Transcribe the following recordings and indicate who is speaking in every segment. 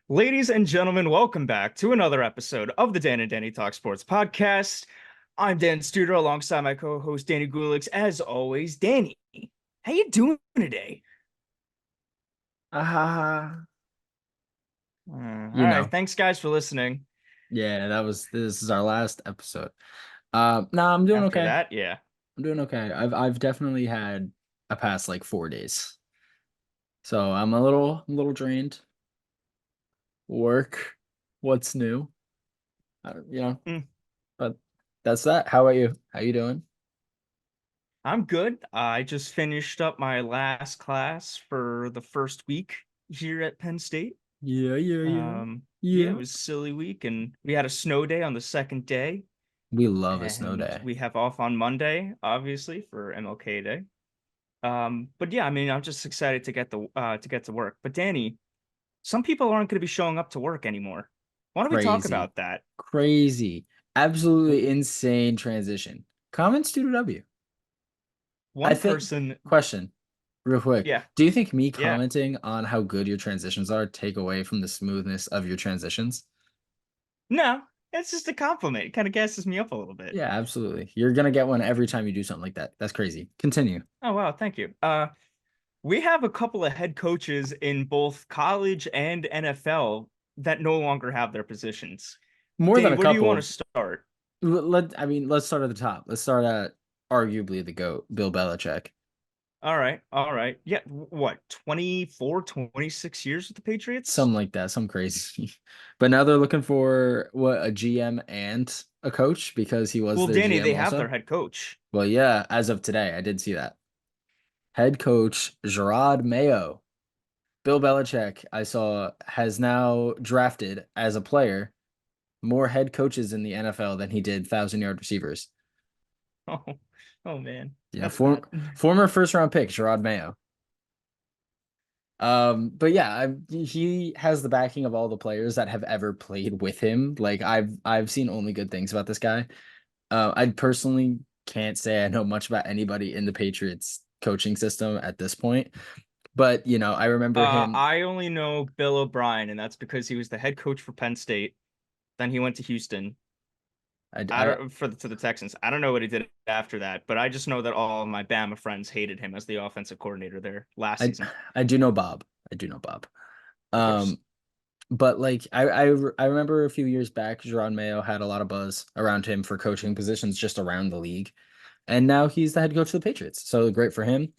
Speaker 1: Ladies and gentlemen, welcome back to another episode of the Dan and Danny Talk Sports Podcast. I'm Dan Studer alongside my co-host Danny Gulix. As always, Danny, how you doing today?
Speaker 2: Ah,
Speaker 1: All
Speaker 2: you
Speaker 1: right,
Speaker 2: know,
Speaker 1: thanks guys for listening.
Speaker 2: yeah, this is our last episode. No, I'm doing
Speaker 1: After
Speaker 2: okay.
Speaker 1: that, yeah.
Speaker 2: I'm doing okay. I've definitely had a past like 4 days. So I'm a little drained. Work, what's new? You know,
Speaker 1: Mm,
Speaker 2: but that's that. How about you? How you doing?
Speaker 1: I'm good. I just finished up my last class for the first week here at Penn State.
Speaker 2: Yeah, yeah, yeah.
Speaker 1: Yeah, it
Speaker 2: Yeah.
Speaker 1: was a silly week, and we had a snow day on the second day,
Speaker 2: We love a snow
Speaker 1: and
Speaker 2: day.
Speaker 1: we have off on Monday, obviously, for MLK Day. But yeah, I mean, I'm just excited to get to work. But Danny, some people aren't going to be showing up to work anymore. Why don't we talk
Speaker 2: Crazy.
Speaker 1: about that?
Speaker 2: Crazy. Absolutely insane transition. Comments to W. I
Speaker 1: One
Speaker 2: think
Speaker 1: person,
Speaker 2: question. Real quick,
Speaker 1: yeah,
Speaker 2: do you think me
Speaker 1: yeah.
Speaker 2: commenting on how good your transitions are take away from the smoothness of your transitions?
Speaker 1: No, it's just a compliment. It kind of gasses me up a little bit.
Speaker 2: Yeah, absolutely. You're gonna get one every time you do something like that. That's crazy. Continue.
Speaker 1: Oh wow, thank you. We have a couple of head coaches in both college and NFL that no longer have their positions.
Speaker 2: More than
Speaker 1: Danny,
Speaker 2: a
Speaker 1: where do you want to
Speaker 2: couple.
Speaker 1: start?
Speaker 2: Let's start at the top. Let's start at arguably the GOAT, Bill Belichick.
Speaker 1: All right, all right. Yeah, what, 24, 26 years with the Patriots?
Speaker 2: Something like that, some crazy. But now they're looking for what, a GM and a coach because he was
Speaker 1: Well,
Speaker 2: their
Speaker 1: Danny,
Speaker 2: GM
Speaker 1: they have their
Speaker 2: also.
Speaker 1: head coach.
Speaker 2: Well, yeah, as of today, I did see that. Head coach Gerard Mayo. Bill Belichick, I saw, has now drafted as a player more head coaches in the NFL than he did 1,000-yard receivers.
Speaker 1: Oh, oh man,
Speaker 2: Yeah,
Speaker 1: that's bad.
Speaker 2: former first round pick Gerard Mayo. But yeah, he has the backing of all the players that have ever played with him. Like I've seen only good things about this guy. I personally can't say I know much about anybody in the Patriots coaching system at this point. But I remember him.
Speaker 1: I only know Bill O'Brien, and that's because he was the head coach for Penn State. Then he went to Houston. I
Speaker 2: I
Speaker 1: don't for the, to the Texans. I don't know what he did after that, but I just know that all of my Bama friends hated him as the offensive coordinator there last
Speaker 2: I
Speaker 1: season.
Speaker 2: I do know Bob. I do know Bob.
Speaker 1: Of course.
Speaker 2: Um, but like I remember a few years back, Jerron Mayo had a lot of buzz around him for coaching positions just around the league, and now he's the head coach of the Patriots. So great for him.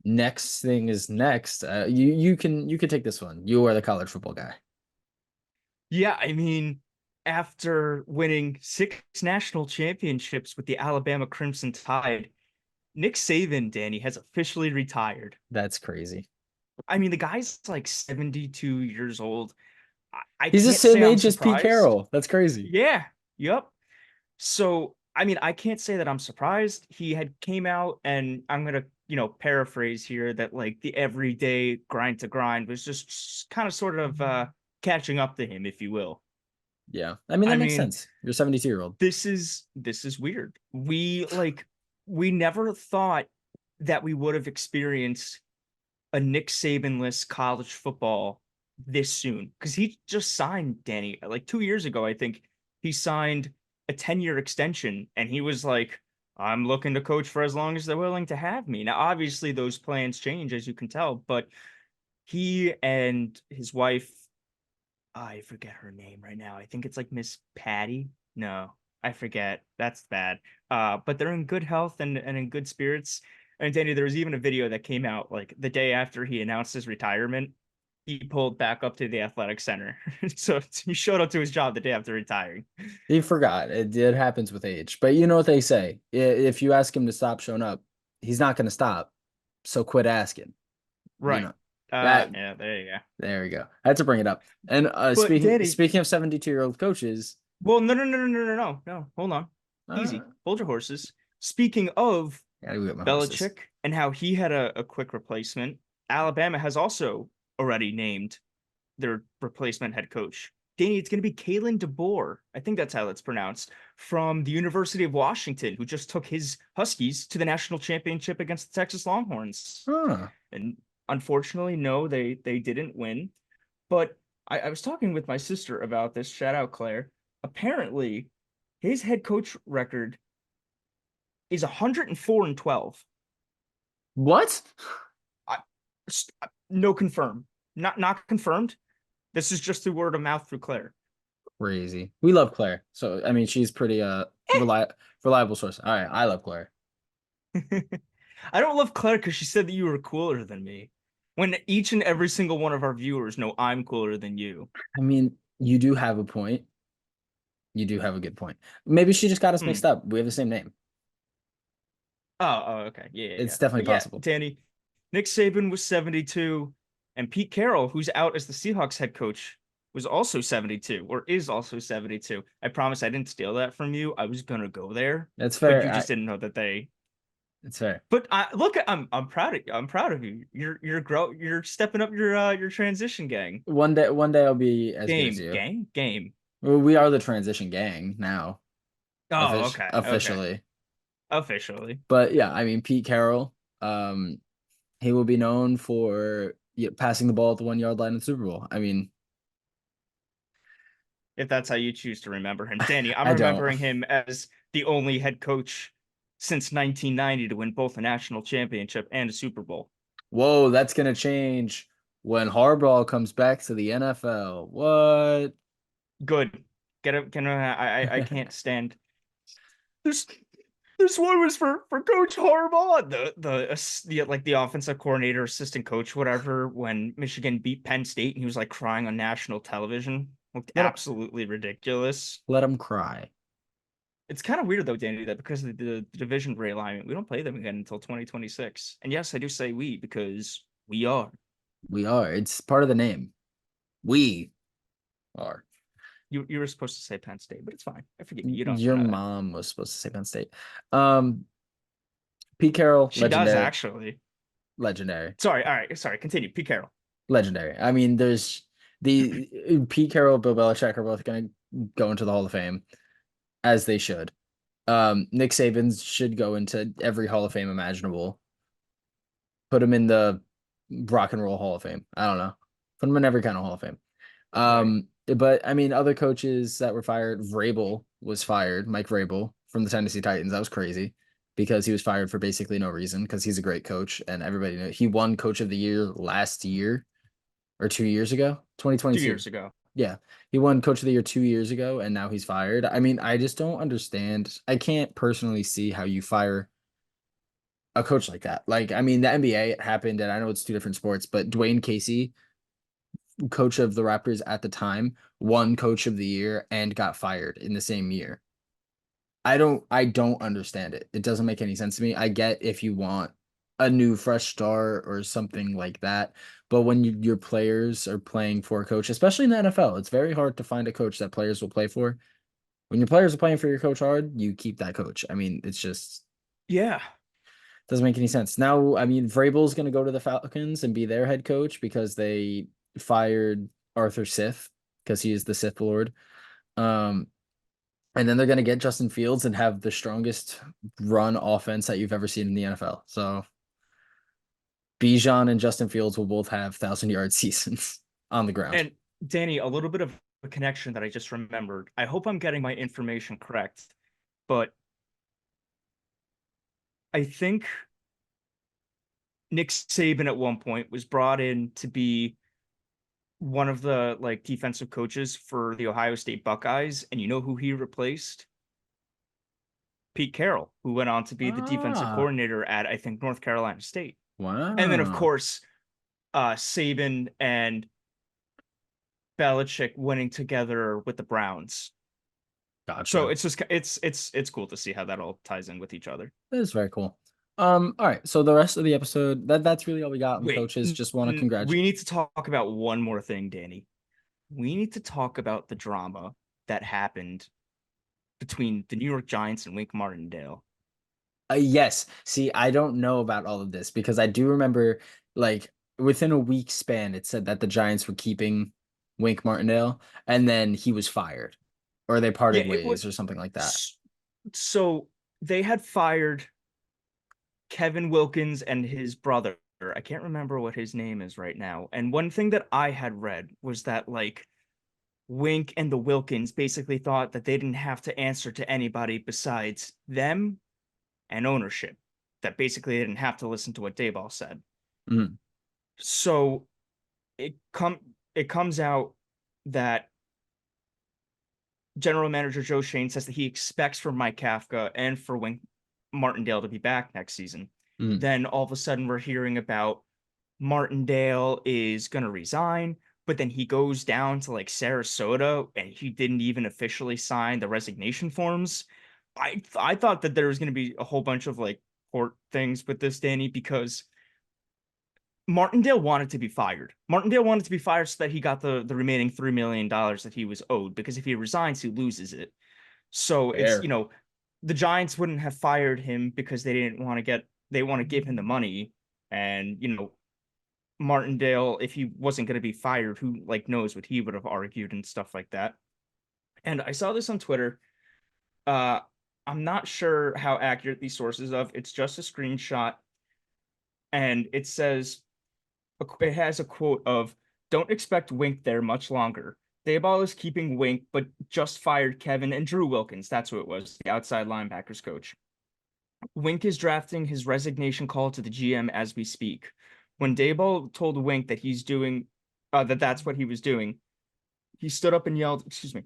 Speaker 2: Next thing is next. You can take this one. You are the college football guy.
Speaker 1: Yeah, I mean, after winning 6 national championships with the Alabama Crimson Tide, Nick Saban, Danny, has officially retired.
Speaker 2: That's crazy.
Speaker 1: I mean, the guy's like 72 years old. I
Speaker 2: He's the
Speaker 1: can't
Speaker 2: same
Speaker 1: say I'm
Speaker 2: age as Pete
Speaker 1: surprised.
Speaker 2: Carroll. That's crazy.
Speaker 1: Yeah, yep. So, I mean, I can't say that I'm surprised. He had came out and I'm gonna, paraphrase here that like the everyday grind to grind was just kind of sort of catching up to him, if you will.
Speaker 2: Yeah, I mean
Speaker 1: I
Speaker 2: that makes
Speaker 1: mean,
Speaker 2: sense. You're a 72-year-old.
Speaker 1: this is weird. We never thought that we would have experienced a Nick Saban-less college football this soon because he just signed Danny like 2 years ago. I think he signed a 10-year extension, and he was like, "I'm looking to coach for as long as they're willing to have me." Now, obviously, those plans change as you can tell, but he and his wife, I forget her name right now. I think it's like Miss Patty. No, I forget. That's bad. But they're in good health and in good spirits. And Danny, there was even a video that came out like the day after he announced his retirement. He pulled back up to the athletic center. So he showed up to his job the day after retiring.
Speaker 2: He forgot. It happens with age. But you know what they say. If you ask him to stop showing up, he's not going to stop. So quit asking. You
Speaker 1: Right.
Speaker 2: know. That
Speaker 1: Yeah, there you go.
Speaker 2: There we go. I had to bring it up. And
Speaker 1: But Danny,
Speaker 2: speaking of 72-year-old coaches,
Speaker 1: well, no. Hold on.
Speaker 2: uh,
Speaker 1: Easy. Hold your horses. Speaking of
Speaker 2: gotta go get my horses.
Speaker 1: Belichick and how he had a quick replacement, Alabama has also already named their replacement head coach. Danny, it's going to be Kalen DeBoer. I think that's how it's pronounced, from the University of Washington, who just took his Huskies to the national championship against the Texas Longhorns.
Speaker 2: Huh.
Speaker 1: And unfortunately, no, they didn't win. But I was talking with my sister about this. Shout out Claire. Apparently, his head coach record is 104-12.
Speaker 2: What?
Speaker 1: I, no confirm. Not confirmed. This is just through word of mouth through Claire.
Speaker 2: Crazy. We love Claire. So I mean she's pretty
Speaker 1: Eh.
Speaker 2: reliable source. All right, I love Claire.
Speaker 1: I don't love Claire because she said that you were cooler than me. When each and every single one of our viewers know I'm cooler than you.
Speaker 2: I mean, you do have a point. You do have a good point. Maybe she just got us
Speaker 1: Hmm.
Speaker 2: mixed up. We have the same name.
Speaker 1: Oh, okay. Yeah.
Speaker 2: It's definitely
Speaker 1: But yeah,
Speaker 2: possible.
Speaker 1: Danny, Nick Saban was 72, and Pete Carroll, who's out as the Seahawks head coach, was also 72, or is also 72. I promise I didn't steal that from you. I was gonna go there,
Speaker 2: That's
Speaker 1: but
Speaker 2: fair.
Speaker 1: you just didn't know that they.
Speaker 2: It's fair.
Speaker 1: But look, I'm proud of you. I'm proud of you. You're stepping up your transition gang.
Speaker 2: One day I'll be as good as you.
Speaker 1: Game.
Speaker 2: Well, we are the transition gang now,
Speaker 1: Oh, okay.
Speaker 2: officially.
Speaker 1: Officially.
Speaker 2: But yeah, I mean Pete Carroll, he will be known for passing the ball at the 1 yard line in the Super Bowl. I mean,
Speaker 1: If that's how you choose to remember him. Danny, I'm
Speaker 2: I don't.
Speaker 1: remembering him as the only head coach since 1990 to win both a national championship and a Super Bowl.
Speaker 2: Whoa, that's gonna change when Harbaugh comes back to the NFL. What?
Speaker 1: Good. Get it? I can't stand. There's this one was for Coach Harbaugh, the offensive coordinator, assistant coach, whatever. When Michigan beat Penn State, and he was like crying on national television, looked
Speaker 2: Let him
Speaker 1: absolutely ridiculous.
Speaker 2: let him cry.
Speaker 1: It's kind of weird though, Danny, that because of the division realignment, we don't play them again until 2026. And yes, I do say we because we are.
Speaker 2: We are. It's part of the name. We are.
Speaker 1: You were supposed to say Penn State, but it's fine. I forgive you. You don't have to
Speaker 2: Your
Speaker 1: know that.
Speaker 2: mom was supposed to say Penn State. Um, Pete Carroll,
Speaker 1: She does
Speaker 2: legendary,
Speaker 1: actually.
Speaker 2: legendary,
Speaker 1: Sorry, all right, sorry. Continue. Pete Carroll.
Speaker 2: legendary. I mean, there's the Pete Carroll, Bill Belichick are both gonna go into the Hall of Fame, as they should. Nick Saban should go into every Hall of Fame imaginable. Put him in the Rock and Roll Hall of Fame. I don't know. Put him in every kind of Hall of Fame.
Speaker 1: Right.
Speaker 2: But I mean, other coaches that were fired, Vrabel was fired, Mike Vrabel from the Tennessee Titans. That was crazy because he was fired for basically no reason because he's a great coach and everybody knew he won Coach of the Year last year or 2 years ago,
Speaker 1: 2
Speaker 2: 2022.
Speaker 1: years ago.
Speaker 2: Yeah, he won Coach of the Year 2 years ago and now he's fired. I mean, I just don't understand. I can't personally see how you fire a coach like that. Like, I mean, the NBA it happened, and I know it's two different sports, but Dwayne Casey, coach of the Raptors at the time, won Coach of the Year and got fired in the same year. I don't understand it. It doesn't make any sense to me. I get if you want a new fresh start or something like that, but when your players are playing for a coach, especially in the NFL, it's very hard to find a coach that players will play for. When your players are playing for your coach hard, you keep that coach. I mean, it's just
Speaker 1: Yeah.
Speaker 2: doesn't make any sense. Now, I mean, Vrabel's going to go to the Falcons and be their head coach because they fired Arthur Sith because he is the Sith Lord. Um, and then they're going to get Justin Fields and have the strongest run offense that you've ever seen in the NFL. So Bijan and Justin Fields will both have 1,000 yard seasons on the ground.
Speaker 1: And Danny, a little bit of a connection that I just remembered. I hope I'm getting my information correct, but I think Nick Saban at one point was brought in to be one of the like defensive coaches for the Ohio State Buckeyes, and you know who he replaced? Pete Carroll, who went on to be the defensive
Speaker 2: Ah,
Speaker 1: coordinator at I think North Carolina State. And then of
Speaker 2: wow.
Speaker 1: course, Saban and Belichick winning together with the Browns. So
Speaker 2: Gotcha.
Speaker 1: it's just it's cool to see how that all ties in with each other.
Speaker 2: That is very cool. All right. So the rest of the episode, that's really all we got on the
Speaker 1: Wait,
Speaker 2: coaches. Just want to congratulate.
Speaker 1: we need to talk about one more thing, Danny. We need to talk about the drama that happened between the New York Giants and Wink Martindale.
Speaker 2: Yes. See, I don't know about all of this because I do remember, like, within a week span, it said that the Giants were keeping Wink Martindale, and then he was fired, or they
Speaker 1: Yeah,
Speaker 2: parted
Speaker 1: it was
Speaker 2: ways, or something like that.
Speaker 1: so they had fired Kevin Wilkins and his brother I can't remember what his name is right now. And one thing that I had read was that like Wink and the Wilkins basically thought that they didn't have to answer to anybody besides them and ownership. That basically they didn't have to listen to what Dayball said.
Speaker 2: Mhm.
Speaker 1: So it come it comes out that general manager Joe Shane says that he expects for Mike Kafka and for Wink Martindale to be back next season.
Speaker 2: Mhm.
Speaker 1: Then all of a sudden we're hearing about Martindale is going to resign, but then he goes down to like Sarasota and he didn't even officially sign the resignation forms. I thought that there was going to be a whole bunch of like court things with this, Danny, because Martindale wanted to be fired. Martindale wanted to be fired so that he got the remaining $3 million that he was owed, because if he resigns, he loses it. So it's,
Speaker 2: Fair.
Speaker 1: the Giants wouldn't have fired him because they want to give him the money. And, Martindale, if he wasn't going to be fired, who like knows what he would have argued and stuff like that. And I saw this on Twitter. Uh, I'm not sure how accurate these sources of. It's just a screenshot, and it says it has a quote of "Don't expect Wink there much longer. Dayball is keeping Wink, but just fired Kevin and Drew Wilkins. That's who it was, the outside linebackers coach. Wink is drafting his resignation call to the GM as we speak. When Dayball told Wink that that's what he was doing, he stood up and yelled, excuse me,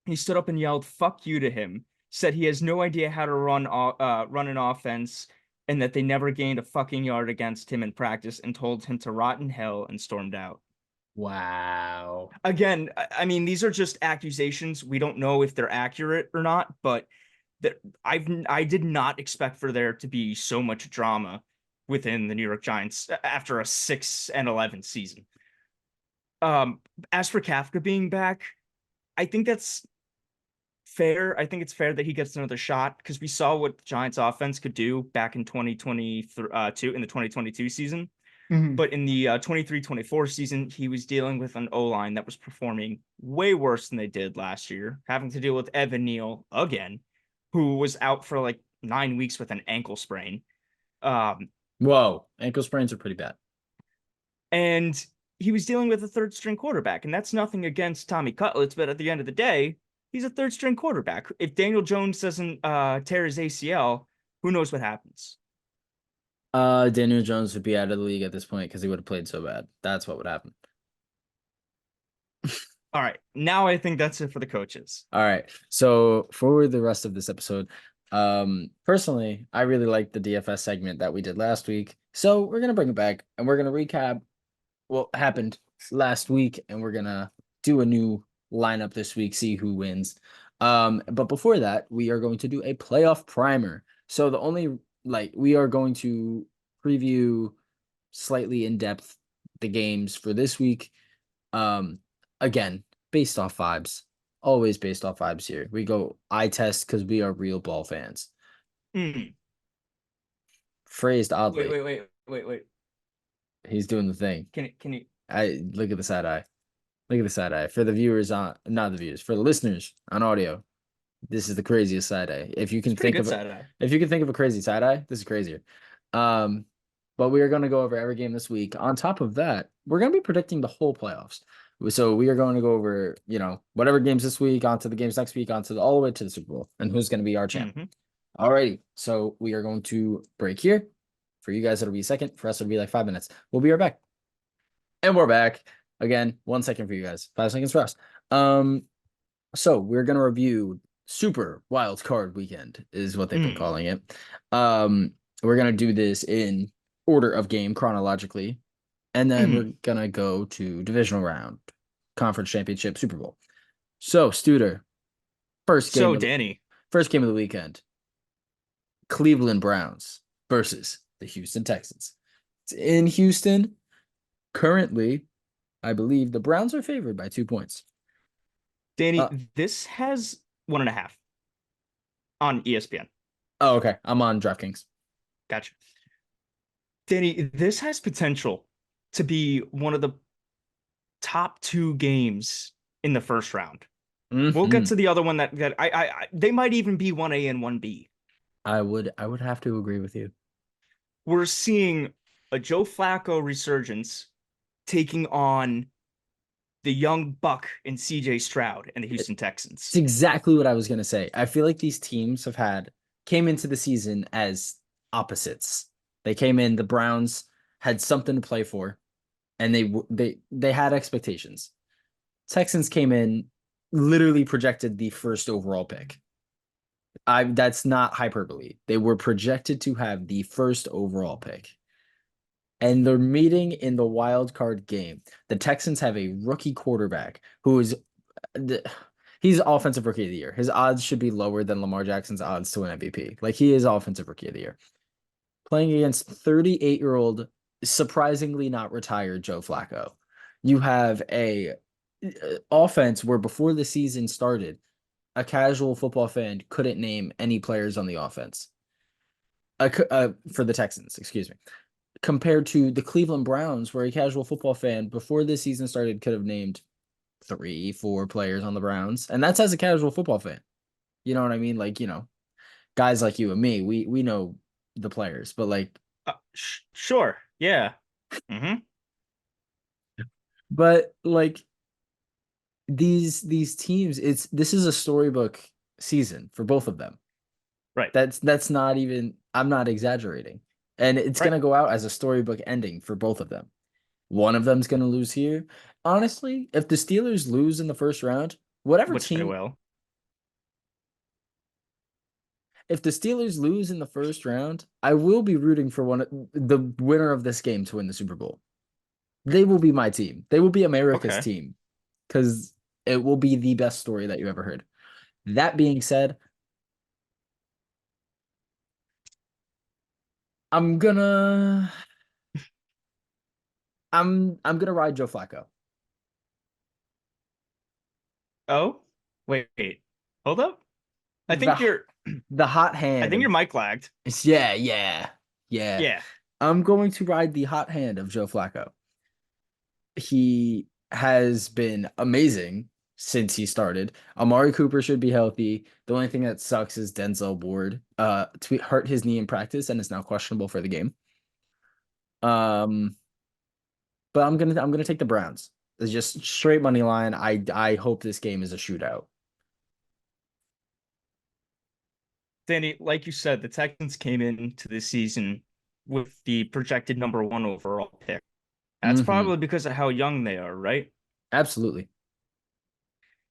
Speaker 1: he stood up and yelled, "Fuck you" to him, said he has no idea how to run an offense, and that they never gained a fucking yard against him in practice, and told him to rot in hell, and stormed out.
Speaker 2: Wow.
Speaker 1: Again, I mean, these are just accusations. We don't know if they're accurate or not, but that I did not expect for there to be so much drama within the New York Giants after a 6-11 season. Um, as for Kafka being back, I think that's fair. I think it's fair that he gets another shot, because we saw what the Giants offense could do back in 2022 in the 2022 season.
Speaker 3: Mhm.
Speaker 1: But in the 23-24 season, he was dealing with an O-line that was performing way worse than they did last year, having to deal with Evan Neal again, who was out for like 9 weeks with an ankle sprain. Um,
Speaker 2: Whoa. Ankle sprains are pretty bad.
Speaker 1: and he was dealing with a third string quarterback. And that's nothing against Tommy Cutlets, but at the end of the day, he's a third string quarterback. If Daniel Jones doesn't tear his ACL, who knows what happens?
Speaker 2: Daniel Jones would be out of the league at this point because he would have played so bad. That's what would happen.
Speaker 1: All right. Now I think that's it for the coaches.
Speaker 2: All right. So for the rest of this episode, personally, I really liked the DFS segment that we did last week. So we're gonna bring it back and we're gonna recap what happened last week, and we're gonna do a new lineup this week, see who wins. But before that, we are going to do a playoff primer. So the only we are going to preview slightly in depth the games for this week. Again, based off vibes. Always based off vibes here. We go eye test because we are real ball fans.
Speaker 1: Mm.
Speaker 2: Phrased oddly.
Speaker 1: Wait.
Speaker 2: He's doing the thing.
Speaker 1: Can you?
Speaker 2: I look at the side eye. Look at the side eye. For the viewers on not the viewers, for the listeners on audio, this is the craziest side eye. If you can think of if you can think of a crazy side eye, this is crazier. But we are going to go over every game this week. On top of that, we're going to be predicting the whole playoffs. So we are going to go over, whatever games this week, onto the games next week, all the way to the Super Bowl, and who's going to be our champ.
Speaker 1: Mm-hmm.
Speaker 2: Alrighty, so we are going to break here. For you guys, it'll be a second. For us, it'll be like 5 minutes. We'll be right back. And we're back. Again, 1 second for you guys. 5 seconds for us. So we're going to review Super Wild Card Weekend is what they've been calling it. We're going to do this in order of game chronologically. And then we're going to go to divisional round, conference championship, Super Bowl. So, Studer, first game of the weekend. Cleveland Browns versus the Houston Texans. It's in Houston. Currently, I believe the Browns are favored by 2 points.
Speaker 1: Danny, this has 1.5 on ESPN.
Speaker 2: Oh, okay. I'm on DraftKings.
Speaker 1: Gotcha. Danny, this has potential to be one of the top 2 games in the first round.
Speaker 2: Mm-hmm.
Speaker 1: We'll get to the other one that they might even be 1A and 1B.
Speaker 2: I would have to agree with you.
Speaker 1: We're seeing a Joe Flacco resurgence taking on the young buck in CJ Stroud and the Houston
Speaker 2: It's
Speaker 1: Texans.
Speaker 2: exactly what I was gonna say. I feel like these teams came into the season as opposites. They came in, the Browns had something to play for, and they had expectations. Texans came in, literally projected the first overall pick. That's not hyperbole. They were projected to have the first overall pick. And they're meeting in the wild card game. The Texans have a rookie quarterback who is he's offensive rookie of the year. His odds should be lower than Lamar Jackson's odds to win MVP. Like he is offensive rookie of the year. Playing against 38-year-old, surprisingly not retired Joe Flacco. You have a offense where before the season started, a casual football fan couldn't name any players on the offense. For the Texans, excuse me. Compared to the Cleveland Browns, where a casual football fan before this season started could have named 3, 4 players on the Browns, and that's as a casual football fan. You know what I mean? Like, guys like you and me, we know the players, but like,
Speaker 1: Sure. Yeah. Hmm.
Speaker 2: but like these teams, this is a storybook season for both of them.
Speaker 1: Right.
Speaker 2: That's not even, I'm not exaggerating. And it's
Speaker 1: Right.
Speaker 2: gonna go out as a storybook ending for both of them. One of them's gonna lose here. Honestly, if the Steelers lose in the first round, whatever
Speaker 1: Which they
Speaker 2: team,
Speaker 1: will.
Speaker 2: if the Steelers lose in the first round, I will be rooting for the winner of this game to win the Super Bowl. They will be my team. They will be America's
Speaker 1: Okay.
Speaker 2: team because it will be the best story that you ever heard. That being said, I'm gonna I'm gonna ride Joe Flacco.
Speaker 1: Oh, wait. Hold up. I
Speaker 2: The
Speaker 1: think you're
Speaker 2: the hot
Speaker 1: I
Speaker 2: hand
Speaker 1: think
Speaker 2: of
Speaker 1: your mic lagged.
Speaker 2: yeah.
Speaker 1: Yeah.
Speaker 2: I'm going to ride the hot hand of Joe Flacco. He has been amazing since he started. Amari Cooper should be healthy. The only thing that sucks is Denzel Ward hurt his knee in practice and is now questionable for the game. Um, but I'm gonna take the Browns. It's just straight money line. I hope this game is a shootout.
Speaker 1: Danny, like you said, the Texans came into this season with the projected number one overall pick. That's
Speaker 2: Hmm.
Speaker 1: probably because of how young they are, right?
Speaker 2: Absolutely.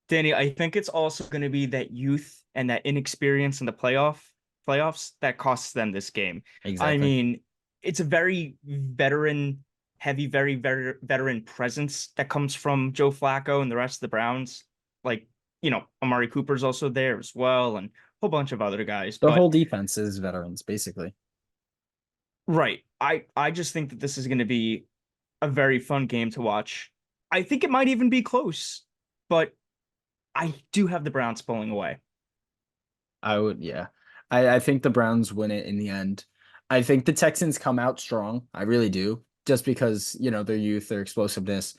Speaker 1: Danny, I think it's also going to be that youth and that inexperience in the playoffs that costs them this game. I
Speaker 2: Exactly.
Speaker 1: mean, it's a very veteran heavy, very veteran presence that comes from Joe Flacco and the rest of the Browns. Like, Amari Cooper's also there as well, and a whole bunch of other guys.
Speaker 2: The
Speaker 1: But
Speaker 2: whole defense is veterans, basically.
Speaker 1: right, I just think that this is going to be a very fun game to watch. I think it might even be close, but I do have the Browns pulling away.
Speaker 2: I would, yeah. I think the Browns win it in the end. I think the Texans come out strong. I really do. Just because, their youth, their explosiveness.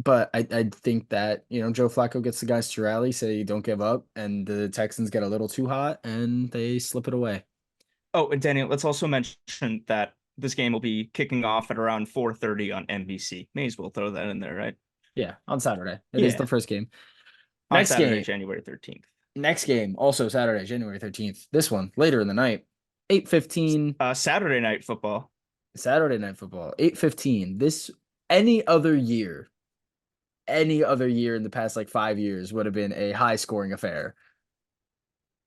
Speaker 2: But I think that, Joe Flacco gets the guys to rally, say don't give up, and the Texans get a little too hot and they slip it away.
Speaker 1: Oh, and Daniel, let's also mention that this game will be kicking off at around 4:30 on NBC. May as well throw that in there, right?
Speaker 2: Yeah, on Saturday. It is the
Speaker 1: Yeah,
Speaker 2: first game.
Speaker 1: on
Speaker 2: Next
Speaker 1: Saturday,
Speaker 2: game.
Speaker 1: January 13th.
Speaker 2: Next game, also Saturday, January 13th. This one later in the night. 8:15
Speaker 1: Saturday night football.
Speaker 2: Saturday night football. 8:15. This any other year any other year in the past like 5 years would have been a high scoring affair.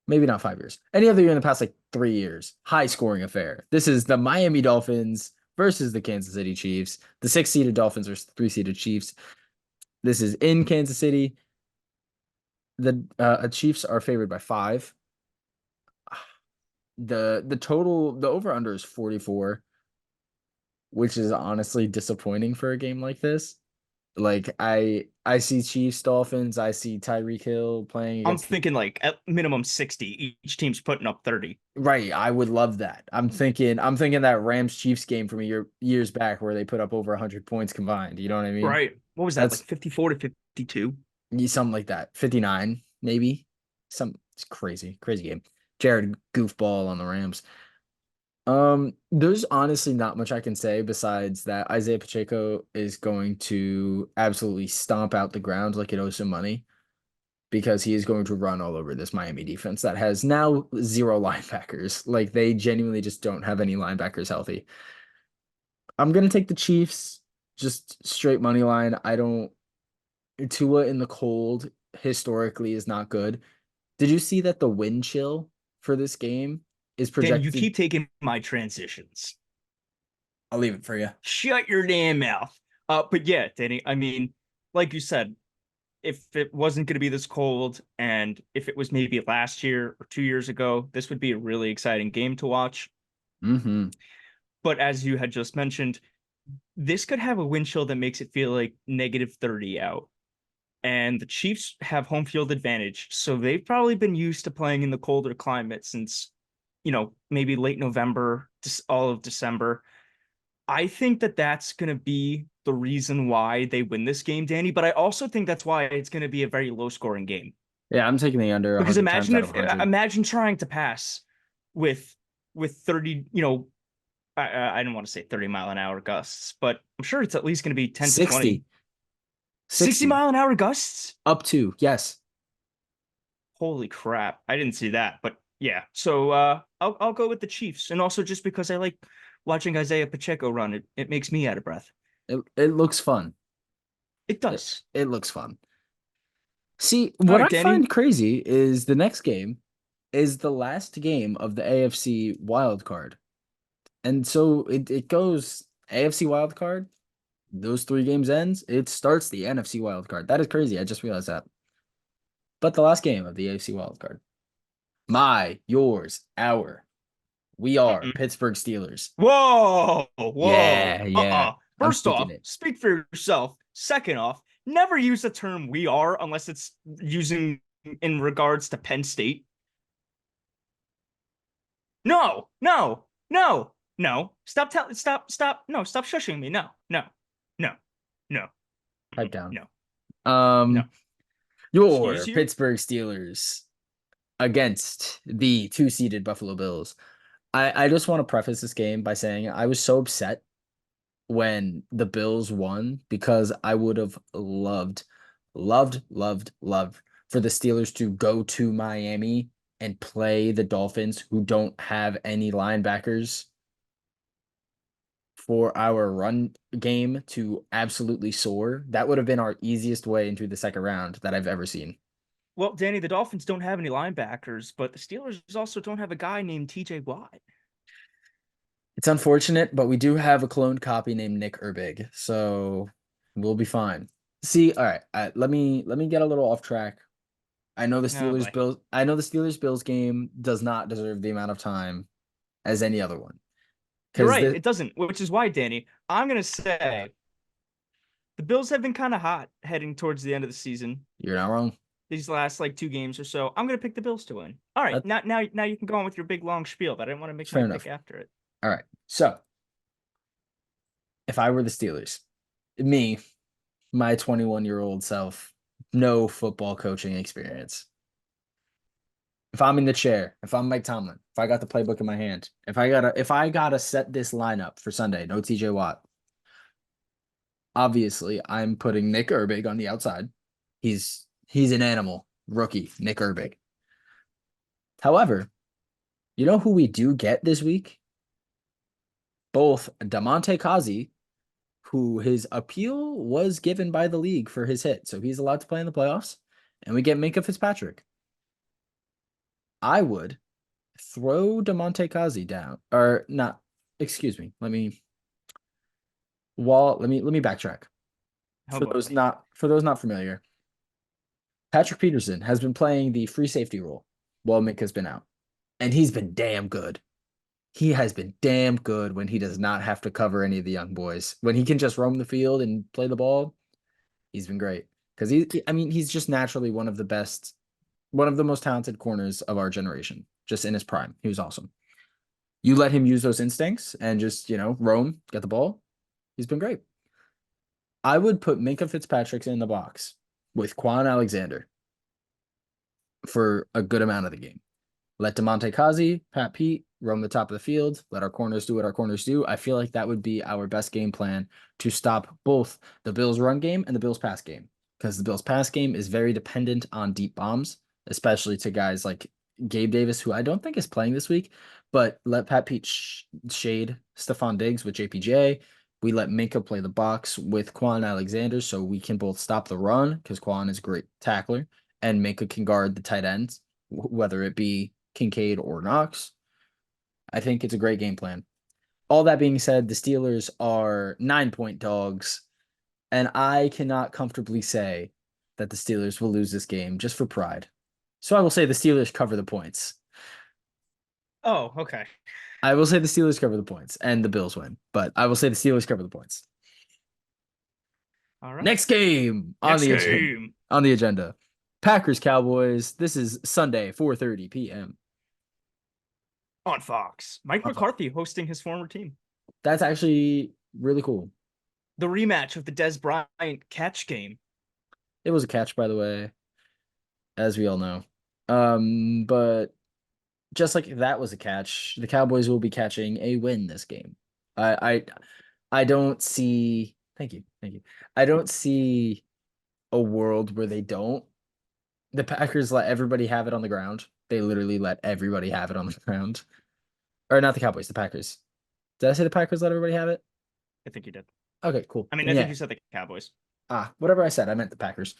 Speaker 2: Maybe not 5 years. Any other year in the past like 3 years, high scoring affair. This is the Miami Dolphins versus the Kansas City Chiefs. The 6 seeded Dolphins versus 3 seeded Chiefs. This is in Kansas City. The Chiefs are favored by 5. The over under is 44, which is honestly disappointing for a game like this. Like I see Chiefs Dolphins. I see Tyreek Hill playing
Speaker 1: I'm
Speaker 2: against
Speaker 1: thinking like at minimum 60. Each team's putting up 30.
Speaker 2: right. I would love that. I'm thinking that Rams Chiefs game from years back where they put up over 100 points combined. You know what I mean?
Speaker 1: Right. What was that? Like
Speaker 2: That's
Speaker 1: 54 to 52?
Speaker 2: something like that. 59 maybe. It's crazy game. Jared goofball on the Rams. There's honestly not much I can say besides that Isaiah Pacheco is going to absolutely stomp out the ground like it owes him money because he is going to run all over this Miami defense that has now zero linebackers. Like they genuinely just don't have any linebackers healthy. I'm gonna take the Chiefs, just straight money line. I don't Tua in the cold historically is not good. Did you see that the wind chill for this game is
Speaker 1: Danny, you
Speaker 2: projected?
Speaker 1: keep taking my transitions.
Speaker 2: I'll leave it for you.
Speaker 1: Shut your damn mouth. But yeah, Danny, I mean, like you said, if it wasn't going to be this cold and if it was maybe last year or 2 years ago, this would be a really exciting game to watch.
Speaker 2: Mm-hmm.
Speaker 1: But as you had just mentioned, this could have a wind chill that makes it feel like -30 out. And the Chiefs have home field advantage. So they've probably been used to playing in the colder climate since, maybe late November, all of December. I think that that's going to be the reason why they win this game, Danny. But I also think that's why it's going to be a very low scoring game.
Speaker 2: Yeah, I'm taking the under
Speaker 1: Because
Speaker 2: 100 times
Speaker 1: imagine
Speaker 2: out of
Speaker 1: if
Speaker 2: 100.
Speaker 1: imagine trying to pass with 30, I didn't want to say 30-mile-an-hour gusts, but I'm sure it's at least going to be 10 to 20.
Speaker 2: 60.
Speaker 1: 60
Speaker 2: 60.
Speaker 1: mile an hour gusts?
Speaker 2: Up to, yes.
Speaker 1: Holy crap. I didn't see that, but yeah. So I'll go with the Chiefs. And also just because I like watching Isaiah Pacheco run, it makes me out of breath.
Speaker 2: It looks fun.
Speaker 1: It
Speaker 2: It,
Speaker 1: does.
Speaker 2: it looks fun. See,
Speaker 1: All
Speaker 2: what
Speaker 1: right,
Speaker 2: I
Speaker 1: Danny.
Speaker 2: find crazy is the next game is the last game of the AFC wild card. And so it goes AFC wild card, those 3 games ends, it starts the NFC wild card. That is crazy. I just realized that. But the last game of the AFC wild card. My, yours, our. We are
Speaker 1: Mm-mm.
Speaker 2: Pittsburgh Steelers.
Speaker 1: Whoa, whoa.
Speaker 2: Yeah, yeah. I'm
Speaker 1: First
Speaker 2: speaking
Speaker 1: off,
Speaker 2: it.
Speaker 1: speak for yourself. Second off, never use the term we are unless it's using in regards to Penn State. No, no, no, no. Stop. No, stop shushing me. No, no, no, no,
Speaker 2: Pipe down.
Speaker 1: no, no.
Speaker 2: Um,
Speaker 1: Excuse
Speaker 2: your
Speaker 1: you?
Speaker 2: Pittsburgh Steelers against the 2-seeded Buffalo Bills. I just want to preface this game by saying I was so upset when the Bills won because I would have loved for the Steelers to go to Miami and play the Dolphins who don't have any linebackers for our run game to absolutely soar. That would have been our easiest way into the second round that I've ever seen.
Speaker 1: Well, Danny, the Dolphins don't have any linebackers, but the Steelers also don't have a guy named TJ Watt.
Speaker 2: It's unfortunate, but we do have a cloned copy named Nick Herbig, so we'll be fine. See, all right, let me get a little off track.
Speaker 1: Oh boy.
Speaker 2: I know the Steelers Bills game does not deserve the amount of time as any other one.
Speaker 1: You're
Speaker 2: Because
Speaker 1: right,
Speaker 2: the
Speaker 1: it doesn't, which is why, Danny, I'm gonna say the Bills have been kind of hot heading towards the end of the season.
Speaker 2: You're not wrong.
Speaker 1: These last like 2 games or so. I'm gonna pick the Bills to win. All right,
Speaker 2: That's
Speaker 1: now you can go on with your big long spiel, but I didn't want to make my
Speaker 2: fair
Speaker 1: pick
Speaker 2: enough.
Speaker 1: after it.
Speaker 2: All right. So if I were the Steelers, me, my 21-year-old self, no football coaching experience. If I'm in the chair, if I'm Mike Tomlin, if I got the playbook in my hand, if I gotta set this lineup for Sunday, no TJ Watt. Obviously, I'm putting Nick Herbig on the outside. He's an animal, rookie, Nick Herbig. However, you know who we do get this week? Both Damonte Kazi, who his appeal was given by the league for his hit, so he's allowed to play in the playoffs, and we get Minka Fitzpatrick. I would throw Damonte Kazi down, or not. Excuse me. Let me backtrack.
Speaker 1: Oh
Speaker 2: For
Speaker 1: boy.
Speaker 2: those not familiar, Patrick Peterson has been playing the free safety role while Minka's been out, and he's been damn good. He has been damn good when he does not have to cover any of the young boys. When he can just roam the field and play the ball, he's been great. Because I mean, he's just naturally one of the best, one of the most talented corners of our generation, just in his prime. He was awesome. You let him use those instincts and just, roam, get the ball. He's been great. I would put Minka Fitzpatrick in the box with Quan Alexander for a good amount of the game. Let Damonte Kazi, Pat Pete, roam the top of the field, let our corners do what our corners do. I feel like that would be our best game plan to stop both the Bills run game and the Bills pass game, because the Bills pass game is very dependent on deep bombs, especially to guys like Gabe Davis, who I don't think is playing this week, but let Pat Pete shade Stephon Diggs with JPJ. We let Minka play the box with Quan Alexander so we can both stop the run because Quan is a great tackler and Minka can guard the tight ends, whether it be Kincaid or Knox. I think it's a great game plan. All that being said, the Steelers are 9-point dogs, and I cannot comfortably say that the Steelers will lose this game just for pride. So I will say the Steelers cover the points.
Speaker 1: Oh, okay.
Speaker 2: I will say the Steelers cover the points and the Bills win, but I will say the Steelers cover the points.
Speaker 1: All right.
Speaker 2: Next game on the agenda. Packers Cowboys. This is Sunday, 4:30 p.m.
Speaker 1: on Fox. Mike
Speaker 2: On
Speaker 1: McCarthy hosting his former team.
Speaker 2: That's actually really cool.
Speaker 1: The rematch of the Des Bryant catch game.
Speaker 2: It was a catch, by the way, as we all know. But just like that was a catch, the Cowboys will be catching a win this game. I don't see. Thank you. I don't see a world where they don't. The Packers let everybody have it on the ground. They literally let everybody have it on the ground. Or not the Cowboys, the Packers. Did I say the Packers let everybody have it?
Speaker 1: I think you did.
Speaker 2: Okay, cool.
Speaker 1: I mean, I think you said the Cowboys.
Speaker 2: Whatever I said, I meant the Packers.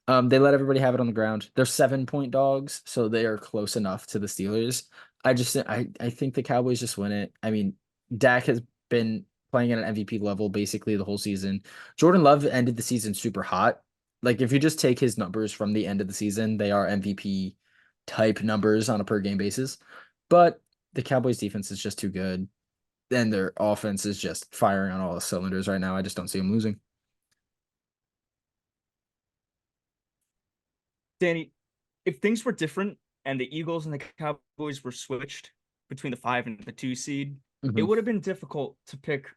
Speaker 2: They let everybody have it on the ground. They're 7-point dogs, so they are close enough to the Steelers. I think the Cowboys just win it. I mean, Dak has been playing at an MVP level basically the whole season. Jordan Love ended the season super hot. Like if you just take his numbers from the end of the season, they are MVP type numbers on a per game basis. But the Cowboys defense is just too good. And their offense is just firing on all the cylinders right now. I just don't see them losing.
Speaker 1: Danny, if things were different and the Eagles and the Cowboys were switched between the 5 and the 2 seed, it would have been difficult to pick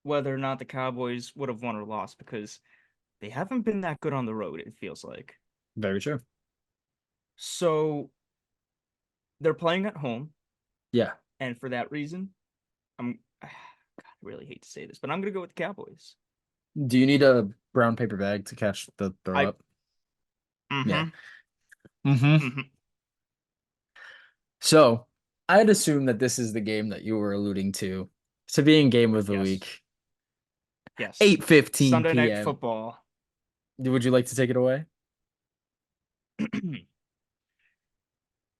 Speaker 1: whether or not the Cowboys would have won or lost because they haven't been that good on the road, it feels like.
Speaker 2: Very true.
Speaker 1: So they're playing at home.
Speaker 2: Yeah.
Speaker 1: And for that reason, God, I really hate to say this, but I'm going to go with the Cowboys.
Speaker 2: Do you need a brown paper bag to catch the throw up?
Speaker 1: Yeah.
Speaker 2: So I'd assume that this is the game that you were alluding to being game of the week.
Speaker 1: Yes.
Speaker 2: 8:15
Speaker 1: Sunday
Speaker 2: p.m.
Speaker 1: Night Football.
Speaker 2: Would you like to take it away?
Speaker 1: An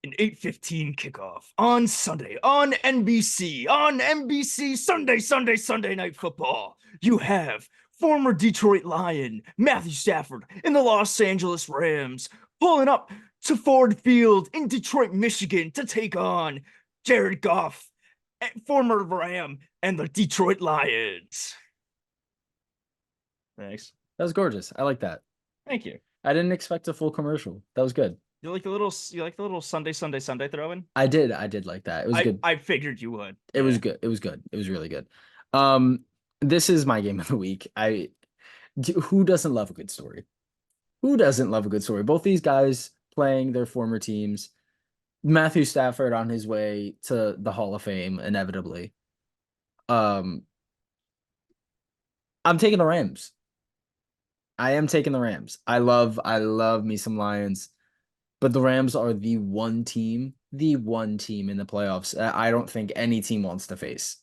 Speaker 1: 8:15 kickoff on Sunday on NBC Sunday Night Football. You have former Detroit Lion Matthew Stafford in the Los Angeles Rams pulling up to Ford Field in Detroit, Michigan to take on Jared Goff, former Ram, and the Detroit Lions. Thanks.
Speaker 2: That was gorgeous. I like that.
Speaker 1: Thank you.
Speaker 2: I didn't expect a full commercial. That was good.
Speaker 1: You like the little Sunday throw in?
Speaker 2: I did like that. It was good.
Speaker 1: I figured you would.
Speaker 2: It was good. It was good. It was really good. This is my game of the week. Who doesn't love a good story? Who doesn't love a good story? Both these guys playing their former teams. Matthew Stafford on his way to the Hall of Fame, inevitably. I'm taking the Rams. I am taking the Rams. I love me some Lions, but the Rams are the one team in the playoffs I don't think any team wants to face.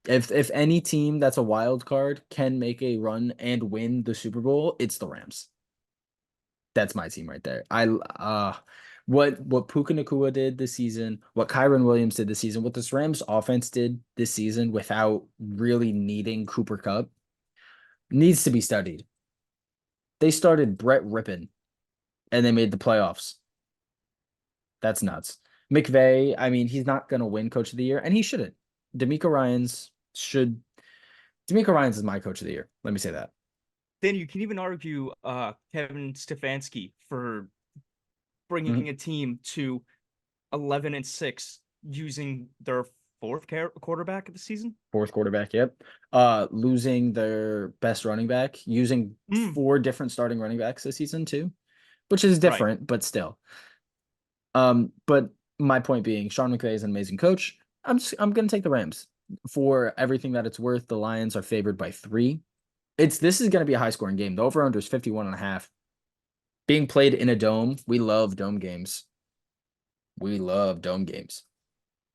Speaker 2: If any team that's a wild card can make a run and win the Super Bowl, it's the Rams. That's my team right there. What Puka Nacua did this season, what Kyron Williams did this season, what this Rams offense did this season without really needing Cooper Kupp needs to be studied. They started Brett Rippon and they made the playoffs. That's nuts. McVay, I mean, he's not going to win Coach of the Year, and he shouldn't. DeMeco Ryans is my Coach of the Year. Let me say that.
Speaker 1: Then you can even argue Kevin Stefanski for bringing a team to 11-6 using their fourth quarterback of the season.
Speaker 2: Fourth quarterback, yep. Losing their best running back, using 4 different starting running backs this season too, which is different, but still. But my point being, Sean McVay is an amazing coach. I'm gonna take the Rams for everything that it's worth. The Lions are favored by 3. This is gonna be a high scoring game. The over under is 51.5. Being played in a dome. We love dome games. We love dome games.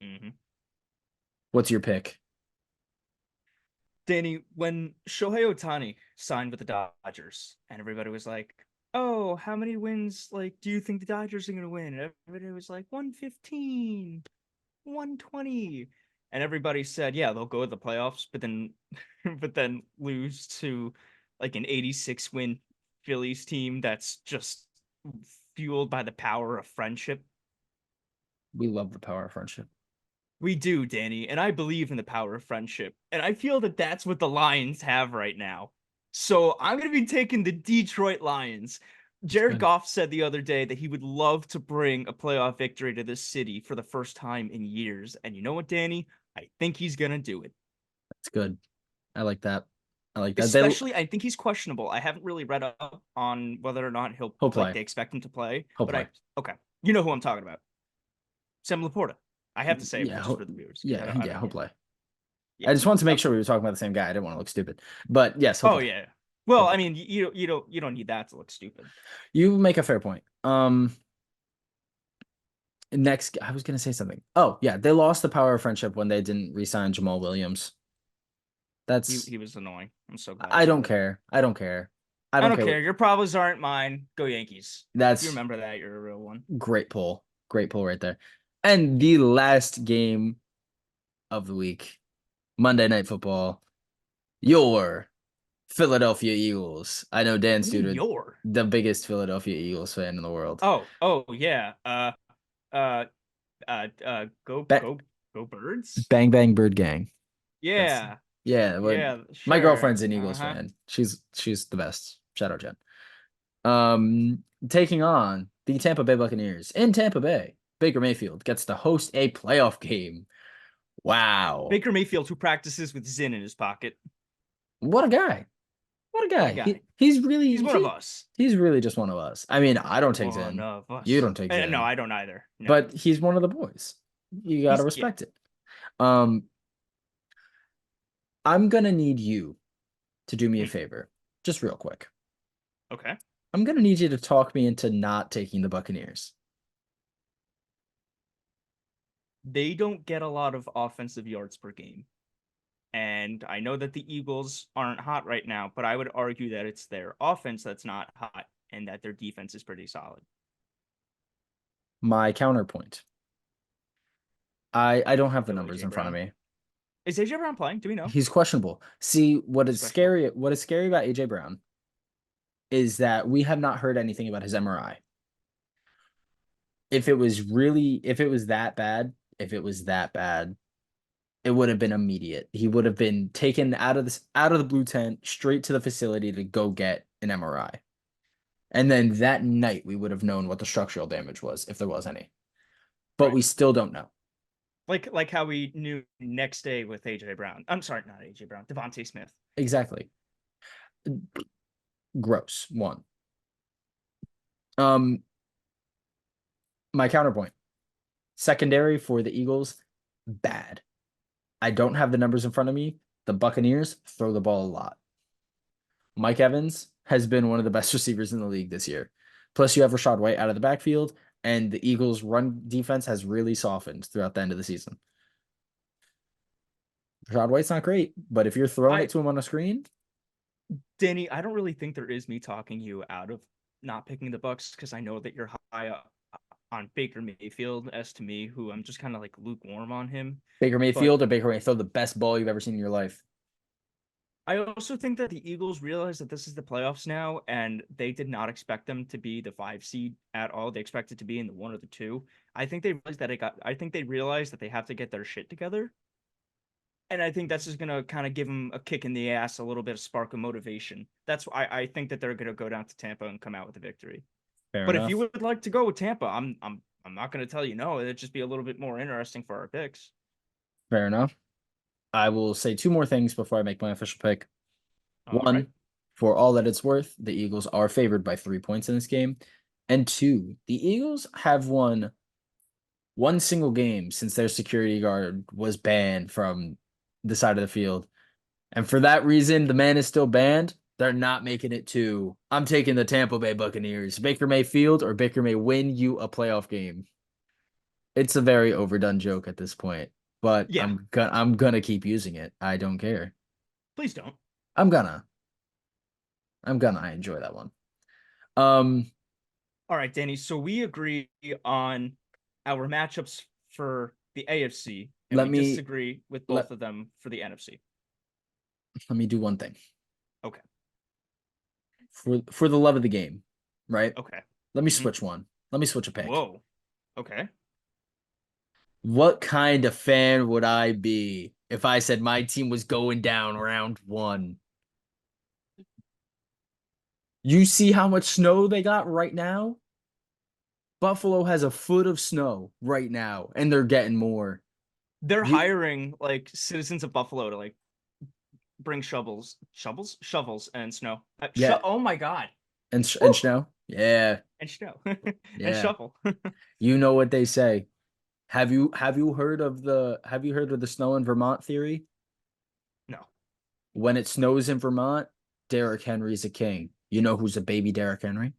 Speaker 1: Hmm.
Speaker 2: What's your pick?
Speaker 1: Danny, when Shohei Ohtani signed with the Dodgers, and everybody was like, "Oh, how many wins like do you think the Dodgers are going to win?" And everybody was like, 115, 120. And everybody said, "Yeah, they'll go to the playoffs," but then but then lose to like an 86 win Phillies team that's just fueled by the power of friendship.
Speaker 2: We love the power of friendship.
Speaker 1: We do, Danny, and I believe in the power of friendship. And I feel that that's what the Lions have right now. So I'm going to be taking the Detroit Lions.
Speaker 2: It's
Speaker 1: Jared
Speaker 2: good.
Speaker 1: Goff said the other day that he would love to bring a playoff victory to this city for the first time in years. And you know what, Danny? I think he's going to do it.
Speaker 2: It's good. I like that. I like that.
Speaker 1: Especially, I think he's questionable. I haven't really read up on whether or not he'll,
Speaker 2: He'll
Speaker 1: like,
Speaker 2: play.
Speaker 1: they expect him to play.
Speaker 2: He'll
Speaker 1: But
Speaker 2: play.
Speaker 1: okay. You know who I'm talking about. Sam Laporta. I have to say it
Speaker 2: Yeah,
Speaker 1: just for the viewers because
Speaker 2: yeah,
Speaker 1: I
Speaker 2: yeah,
Speaker 1: don't
Speaker 2: he'll
Speaker 1: know.
Speaker 2: play.
Speaker 1: Yeah.
Speaker 2: I just wanted to make
Speaker 1: Okay.
Speaker 2: sure we were talking about the same guy. I didn't want to look stupid. But yes, he'll
Speaker 1: Oh
Speaker 2: play.
Speaker 1: yeah.
Speaker 2: He'll
Speaker 1: Well, I
Speaker 2: play.
Speaker 1: mean, you don't need that to look stupid.
Speaker 2: You make a fair point. Next, I was gonna say something. Oh, yeah, they lost the power of friendship when they didn't re-sign Jamal Williams. That's
Speaker 1: He was annoying. I'm so glad he
Speaker 2: I don't
Speaker 1: started.
Speaker 2: care. I don't care. I
Speaker 1: I
Speaker 2: don't
Speaker 1: don't
Speaker 2: care
Speaker 1: care.
Speaker 2: what
Speaker 1: Your problems aren't mine. Go Yankees. If you
Speaker 2: that's
Speaker 1: remember that, you're a real one.
Speaker 2: great pull. Great pull right there. And the last game of the week, Monday Night Football, your Philadelphia Eagles. I know Dan
Speaker 1: What do you mean
Speaker 2: Studer,
Speaker 1: your?
Speaker 2: the biggest Philadelphia Eagles fan in the world.
Speaker 1: Oh yeah. Uh, go
Speaker 2: Ba-
Speaker 1: go birds.
Speaker 2: Bang Bang Bird Gang. That's
Speaker 1: Yeah,
Speaker 2: yeah. But
Speaker 1: yeah,
Speaker 2: my
Speaker 1: sure.
Speaker 2: girlfriend's an Eagles
Speaker 1: Uh-huh.
Speaker 2: fan. She's the best. Shout out Jen. Taking on the Tampa Bay Buccaneers in Tampa Bay. Baker Mayfield gets to host a playoff game. Wow.
Speaker 1: Baker Mayfield, who practices with Zin in his pocket.
Speaker 2: What a guy. What a
Speaker 1: What a
Speaker 2: guy.
Speaker 1: guy.
Speaker 2: He's really
Speaker 1: He's one of us.
Speaker 2: he's really just one of us. I mean, I don't take
Speaker 1: One
Speaker 2: Zen.
Speaker 1: of
Speaker 2: You
Speaker 1: us.
Speaker 2: don't take
Speaker 1: No,
Speaker 2: Zen.
Speaker 1: I don't either. No,
Speaker 2: But he's one of the boys. You gotta
Speaker 1: yeah.
Speaker 2: respect it. Um, I'm gonna need you to do me a
Speaker 1: Hmm.
Speaker 2: favor, just real quick.
Speaker 1: Okay.
Speaker 2: I'm gonna need you to talk me into not taking the Buccaneers.
Speaker 1: They don't get a lot of offensive yards per game. And I know that the Eagles aren't hot right now, but I would argue that it's their offense that's not hot and that their defense is pretty solid.
Speaker 2: My counterpoint. I don't have the
Speaker 1: Go
Speaker 2: numbers
Speaker 1: AJ
Speaker 2: in front of
Speaker 1: Brown.
Speaker 2: me.
Speaker 1: Is AJ Brown playing? Do we know?
Speaker 2: He's questionable. See,
Speaker 1: He's questionable.
Speaker 2: what is scary about AJ Brown is that we have not heard anything about his MRI. If it was if it was that bad, it would have been immediate. He would have been taken out of the blue tent straight to the facility to go get an MRI. And then that night we would have known what the structural damage was if there was any. But
Speaker 1: Right.
Speaker 2: we still don't know.
Speaker 1: Like how we knew next day with AJ Brown. I'm sorry, not AJ Brown, Devontae Smith.
Speaker 2: Exactly. Gross. One. Um my counterpoint. Secondary for the Eagles, bad. I don't have the numbers in front of me. The Buccaneers throw the ball a lot. Mike Evans has been one of the best receivers in the league this year. Plus, you have Rachaad White out of the backfield, and the Eagles' run defense has really softened throughout the end of the season. Rachaad White's not great, but if you're throwing
Speaker 1: I
Speaker 2: it to him on a screen,
Speaker 1: Danny, I don't really think there is me talking you out of not picking the Bucks because I know that you're high up on Baker Mayfield as to me, who I'm just kind of like lukewarm on him.
Speaker 2: Baker
Speaker 1: But
Speaker 2: Mayfield or Baker Mayfield, the best ball you've ever seen in your life.
Speaker 1: I also think that the Eagles realize that this is the playoffs now, and they did not expect them to be the 5 seed at all. They expected to be in the 1 or the 2. I think they realized that they have to get their shit together. And I think that's just gonna kind of give them a kick in the ass, a little bit of spark of motivation. That's why I think that they're gonna go down to Tampa and come out with a victory.
Speaker 2: Fair
Speaker 1: But if you
Speaker 2: enough.
Speaker 1: would like to go with Tampa, I'm not gonna tell you no. It'd just be a little bit more interesting for our picks.
Speaker 2: Fair enough. I will say two more things before I make my official pick.
Speaker 1: All right.
Speaker 2: One, for all that it's worth, the Eagles are favored by 3 points in this game. And two, the Eagles have won one single game since their security guard was banned from the side of the field. And for that reason, the man is still banned. They're not making it to, I'm taking the Tampa Bay Buccaneers. Baker Mayfield or Baker may win you a playoff game. It's a very overdone joke at this point, but
Speaker 1: Yeah,
Speaker 2: I'm gonna keep using it. I don't care.
Speaker 1: please don't.
Speaker 2: I'm gonna. I enjoy that one. Um,
Speaker 1: All right, Danny. So we agree on our matchups for the AFC, and
Speaker 2: let
Speaker 1: we
Speaker 2: me
Speaker 1: disagree with
Speaker 2: let
Speaker 1: both of them for the NFC.
Speaker 2: let me do one thing.
Speaker 1: Okay.
Speaker 2: For the love of the game, right?
Speaker 1: Okay.
Speaker 2: Let me
Speaker 1: hmm
Speaker 2: switch one. Let me switch a pick.
Speaker 1: Whoa. Okay.
Speaker 2: What kind of fan would I be if I said my team was going down round one? You see how much snow they got right now? Buffalo has a foot of snow right now, and they're getting more.
Speaker 1: They're
Speaker 2: You
Speaker 1: hiring like citizens of Buffalo to like bring shovels, and snow.
Speaker 2: yeah,
Speaker 1: Oh my God.
Speaker 2: and
Speaker 1: Woo!
Speaker 2: snow. Yeah,
Speaker 1: And snow and
Speaker 2: yeah.
Speaker 1: shovel.
Speaker 2: You know what they say. Have you heard of the snow in Vermont theory?
Speaker 1: No.
Speaker 2: When it snows in Vermont, Derrick Henry's a king. You know who's a baby Derrick Henry?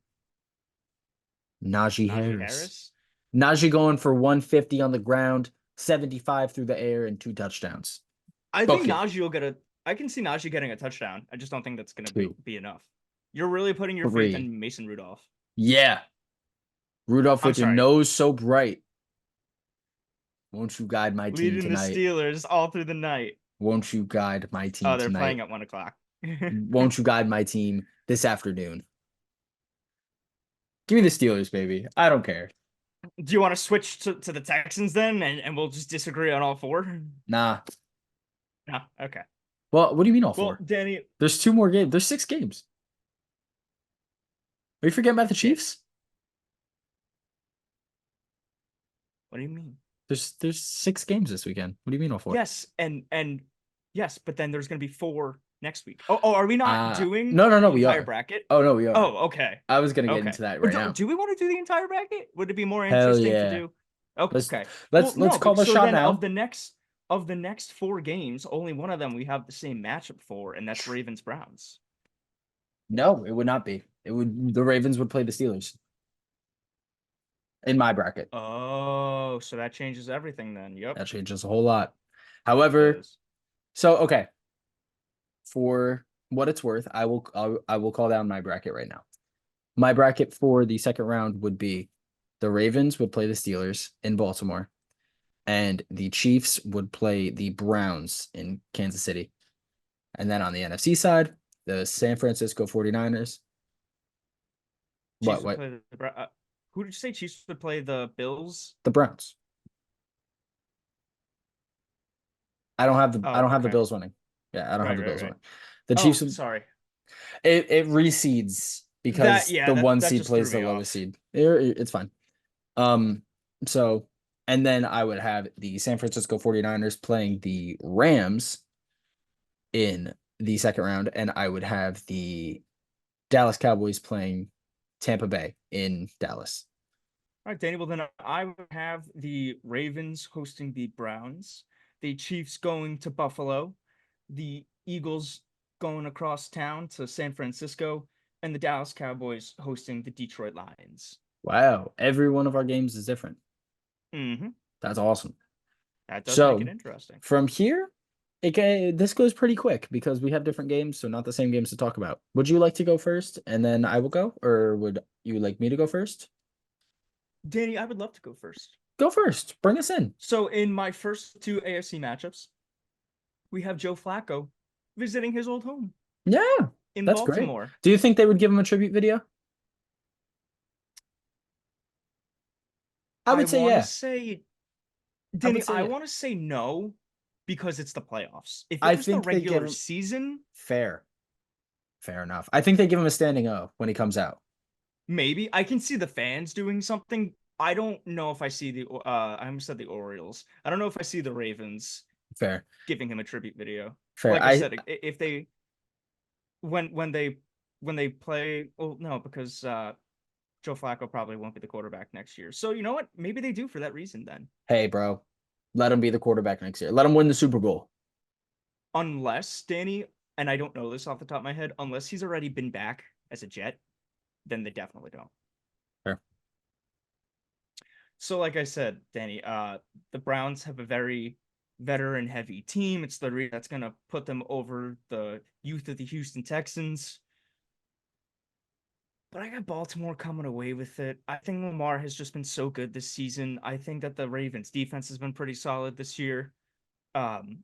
Speaker 2: Najee
Speaker 1: Najee
Speaker 2: Harris.
Speaker 1: Harris.
Speaker 2: Najee going for 150 on the ground, 75 through the air, and 2 touchdowns.
Speaker 1: I think
Speaker 2: Book it.
Speaker 1: Najee will get a. I can see Najee getting a touchdown. I just don't think that's gonna
Speaker 2: Two.
Speaker 1: be enough. You're really putting your faith
Speaker 2: Three.
Speaker 1: in Mason Rudolph.
Speaker 2: Yeah. Rudolph
Speaker 1: I'm
Speaker 2: with your
Speaker 1: sorry.
Speaker 2: nose so bright. Won't you guide my team
Speaker 1: Leading the
Speaker 2: tonight?
Speaker 1: Steelers all through the night.
Speaker 2: Won't you guide my
Speaker 1: Oh,
Speaker 2: team
Speaker 1: they're playing
Speaker 2: tonight?
Speaker 1: at 1 o'clock.
Speaker 2: Won't you guide my team this afternoon? Give me the Steelers, baby. I don't care.
Speaker 1: Do you want to switch to the Texans then, and we'll just disagree on all four?
Speaker 2: Nah.
Speaker 1: No. Okay.
Speaker 2: Well, what do you mean all
Speaker 1: Well,
Speaker 2: four?
Speaker 1: Danny,
Speaker 2: There's 2 more games. There's 6 games. Are you forgetting about the
Speaker 1: Dan,
Speaker 2: Chiefs?
Speaker 1: what do you mean?
Speaker 2: There's 6 games this weekend. What do you mean all four?
Speaker 1: Yes, and yes, but then there's gonna be four next week. Oh, are we not doing
Speaker 2: No,
Speaker 1: the
Speaker 2: we
Speaker 1: entire
Speaker 2: are.
Speaker 1: bracket?
Speaker 2: Oh no, we are.
Speaker 1: Oh, okay.
Speaker 2: I was gonna get
Speaker 1: Okay.
Speaker 2: into that
Speaker 1: Or
Speaker 2: right now.
Speaker 1: do we want to do the entire bracket? Would it be more
Speaker 2: Hell
Speaker 1: interesting to
Speaker 2: yeah.
Speaker 1: do?
Speaker 2: Let's
Speaker 1: Okay.
Speaker 2: let's
Speaker 1: Well,
Speaker 2: let's
Speaker 1: no,
Speaker 2: call
Speaker 1: but
Speaker 2: the
Speaker 1: so
Speaker 2: shot
Speaker 1: then
Speaker 2: now.
Speaker 1: of the next four games, only one of them we have the same matchup for, and that's Ravens Browns.
Speaker 2: No, it would not be. The Ravens would play the Steelers in my bracket.
Speaker 1: Oh, so that changes everything then. Yep,
Speaker 2: That changes a whole lot.
Speaker 1: it
Speaker 2: However,
Speaker 1: does.
Speaker 2: so okay, for what it's worth, I will call down my bracket right now. My bracket for the second round would be the Ravens would play the Steelers in Baltimore, and the Chiefs would play the Browns in Kansas City. And then on the NFC side, the San Francisco 49ers.
Speaker 1: Chiefs would
Speaker 2: What?
Speaker 1: play who did you say Chiefs would play the Bills?
Speaker 2: The Browns. I don't have
Speaker 1: Oh,
Speaker 2: the
Speaker 1: okay.
Speaker 2: Bills winning. Yeah, I don't have
Speaker 1: Right,
Speaker 2: the
Speaker 1: right,
Speaker 2: Bills
Speaker 1: right.
Speaker 2: winning. The Chiefs
Speaker 1: Oh,
Speaker 2: would,
Speaker 1: sorry.
Speaker 2: it reseeds
Speaker 1: That
Speaker 2: because
Speaker 1: yeah,
Speaker 2: the one
Speaker 1: that
Speaker 2: seed
Speaker 1: just threw
Speaker 2: plays the
Speaker 1: me
Speaker 2: lowest
Speaker 1: off.
Speaker 2: seed. It's fine. So and then I would have the San Francisco 49ers playing the Rams in the second round, and I would have the Dallas Cowboys playing Tampa Bay in Dallas.
Speaker 1: All right, Danny. Well, then I would have the Ravens hosting the Browns, the Chiefs going to Buffalo, the Eagles going across town to San Francisco, and the Dallas Cowboys hosting the Detroit Lions.
Speaker 2: Wow, every one of our games is different.
Speaker 1: Mm-hmm.
Speaker 2: That's awesome.
Speaker 1: That does make it
Speaker 2: So
Speaker 1: interesting.
Speaker 2: from here, this goes pretty quick because we have different games, so not the same games to talk about. Would you like to go first and then I will go, or would you like me to go first?
Speaker 1: Danny, I would love to go first.
Speaker 2: Go first. Bring us in.
Speaker 1: So in my first two AFC matchups, we have Joe Flacco visiting his old home
Speaker 2: Yeah,
Speaker 1: in
Speaker 2: that's great.
Speaker 1: Baltimore.
Speaker 2: Do you think they would give him a tribute video? I
Speaker 1: I
Speaker 2: would say
Speaker 1: want to
Speaker 2: yeah.
Speaker 1: say,
Speaker 2: I would
Speaker 1: Danny,
Speaker 2: say
Speaker 1: I
Speaker 2: yeah.
Speaker 1: want to say no because it's the playoffs. If it
Speaker 2: I
Speaker 1: was the
Speaker 2: think they give
Speaker 1: regular
Speaker 2: him
Speaker 1: season,
Speaker 2: fair. Fair enough. I think they give him a standing O when he comes out.
Speaker 1: maybe I can see the fans doing something. I don't know if I see I almost said the Orioles. I don't know if I see the Ravens
Speaker 2: Fair.
Speaker 1: giving him a tribute video.
Speaker 2: Fair.
Speaker 1: Like I said, if they when they play, well, no, because Joe Flacco probably won't be the quarterback next year. So you know what? Maybe they do for that reason then.
Speaker 2: Hey, bro, let him be the quarterback next year. Let him win the Super Bowl.
Speaker 1: Unless Danny, and I don't know this off the top of my head, unless he's already been back as a Jet, then they definitely don't.
Speaker 2: Fair.
Speaker 1: So like I said, Danny, the Browns have a very veteran heavy team. It's the that's gonna put them over the youth of the Houston Texans. But I got Baltimore coming away with it. I think Lamar has just been so good this season. I think that the Ravens defense has been pretty solid this year. Um,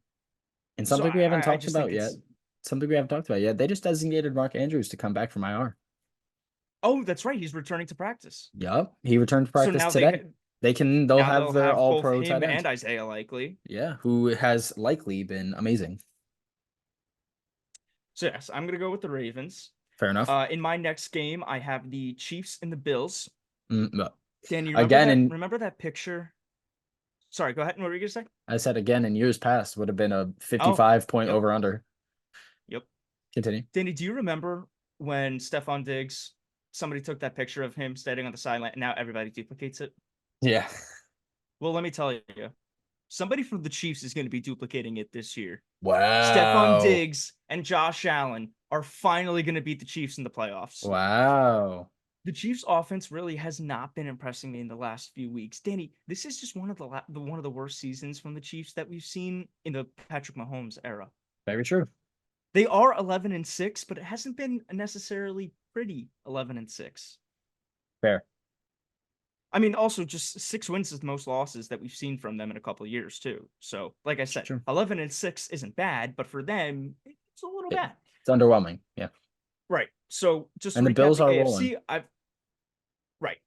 Speaker 2: And
Speaker 1: so
Speaker 2: something we haven't
Speaker 1: I
Speaker 2: talked
Speaker 1: just think
Speaker 2: about yet.
Speaker 1: it's
Speaker 2: Something we haven't talked about yet. They just designated Mark Andrews to come back from IR.
Speaker 1: oh, that's right. He's returning to practice.
Speaker 2: Yup. He returned to
Speaker 1: So
Speaker 2: practice
Speaker 1: now
Speaker 2: today. They'll
Speaker 1: now
Speaker 2: have
Speaker 1: they'll
Speaker 2: their
Speaker 1: have
Speaker 2: all
Speaker 1: both
Speaker 2: pro
Speaker 1: him
Speaker 2: tight end.
Speaker 1: and Isaiah likely.
Speaker 2: Yeah, who has likely been amazing.
Speaker 1: So yes, I'm gonna go with the Ravens.
Speaker 2: Fair enough.
Speaker 1: In my next game, I have the Chiefs and the Bills.
Speaker 2: No.
Speaker 1: Dan, you
Speaker 2: Again, and
Speaker 1: remember that picture? Sorry, go ahead. What were you gonna say?
Speaker 2: I said again in years past would have been a
Speaker 1: Oh,
Speaker 2: 55-point
Speaker 1: yep,
Speaker 2: over under.
Speaker 1: yep.
Speaker 2: Continue.
Speaker 1: Danny, do you remember when Stephon Diggs, somebody took that picture of him standing on the sideline, and now everybody duplicates it?
Speaker 2: Yeah.
Speaker 1: Well, let me tell you, somebody from the Chiefs is going to be duplicating it this year. Stephon
Speaker 2: Wow.
Speaker 1: Diggs and Josh Allen are finally going to beat the Chiefs in the playoffs.
Speaker 2: Wow.
Speaker 1: The Chiefs' offense really has not been impressing me in the last few weeks. Danny, this is just one of the worst seasons from the Chiefs that we've seen in the Patrick Mahomes era.
Speaker 2: Very true.
Speaker 1: They are 11-6, but it hasn't been necessarily pretty 11-6.
Speaker 2: Fair.
Speaker 1: I mean, also just 6 wins is the most losses that we've seen from them in a couple of years too. So, like I said,
Speaker 2: True.
Speaker 1: 11-6 isn't bad, but for them, it's a little bad.
Speaker 2: It's underwhelming. Yeah.
Speaker 1: Right. So just to
Speaker 2: And the
Speaker 1: recap
Speaker 2: Bills
Speaker 1: the
Speaker 2: are
Speaker 1: AFC,
Speaker 2: rolling.
Speaker 1: right.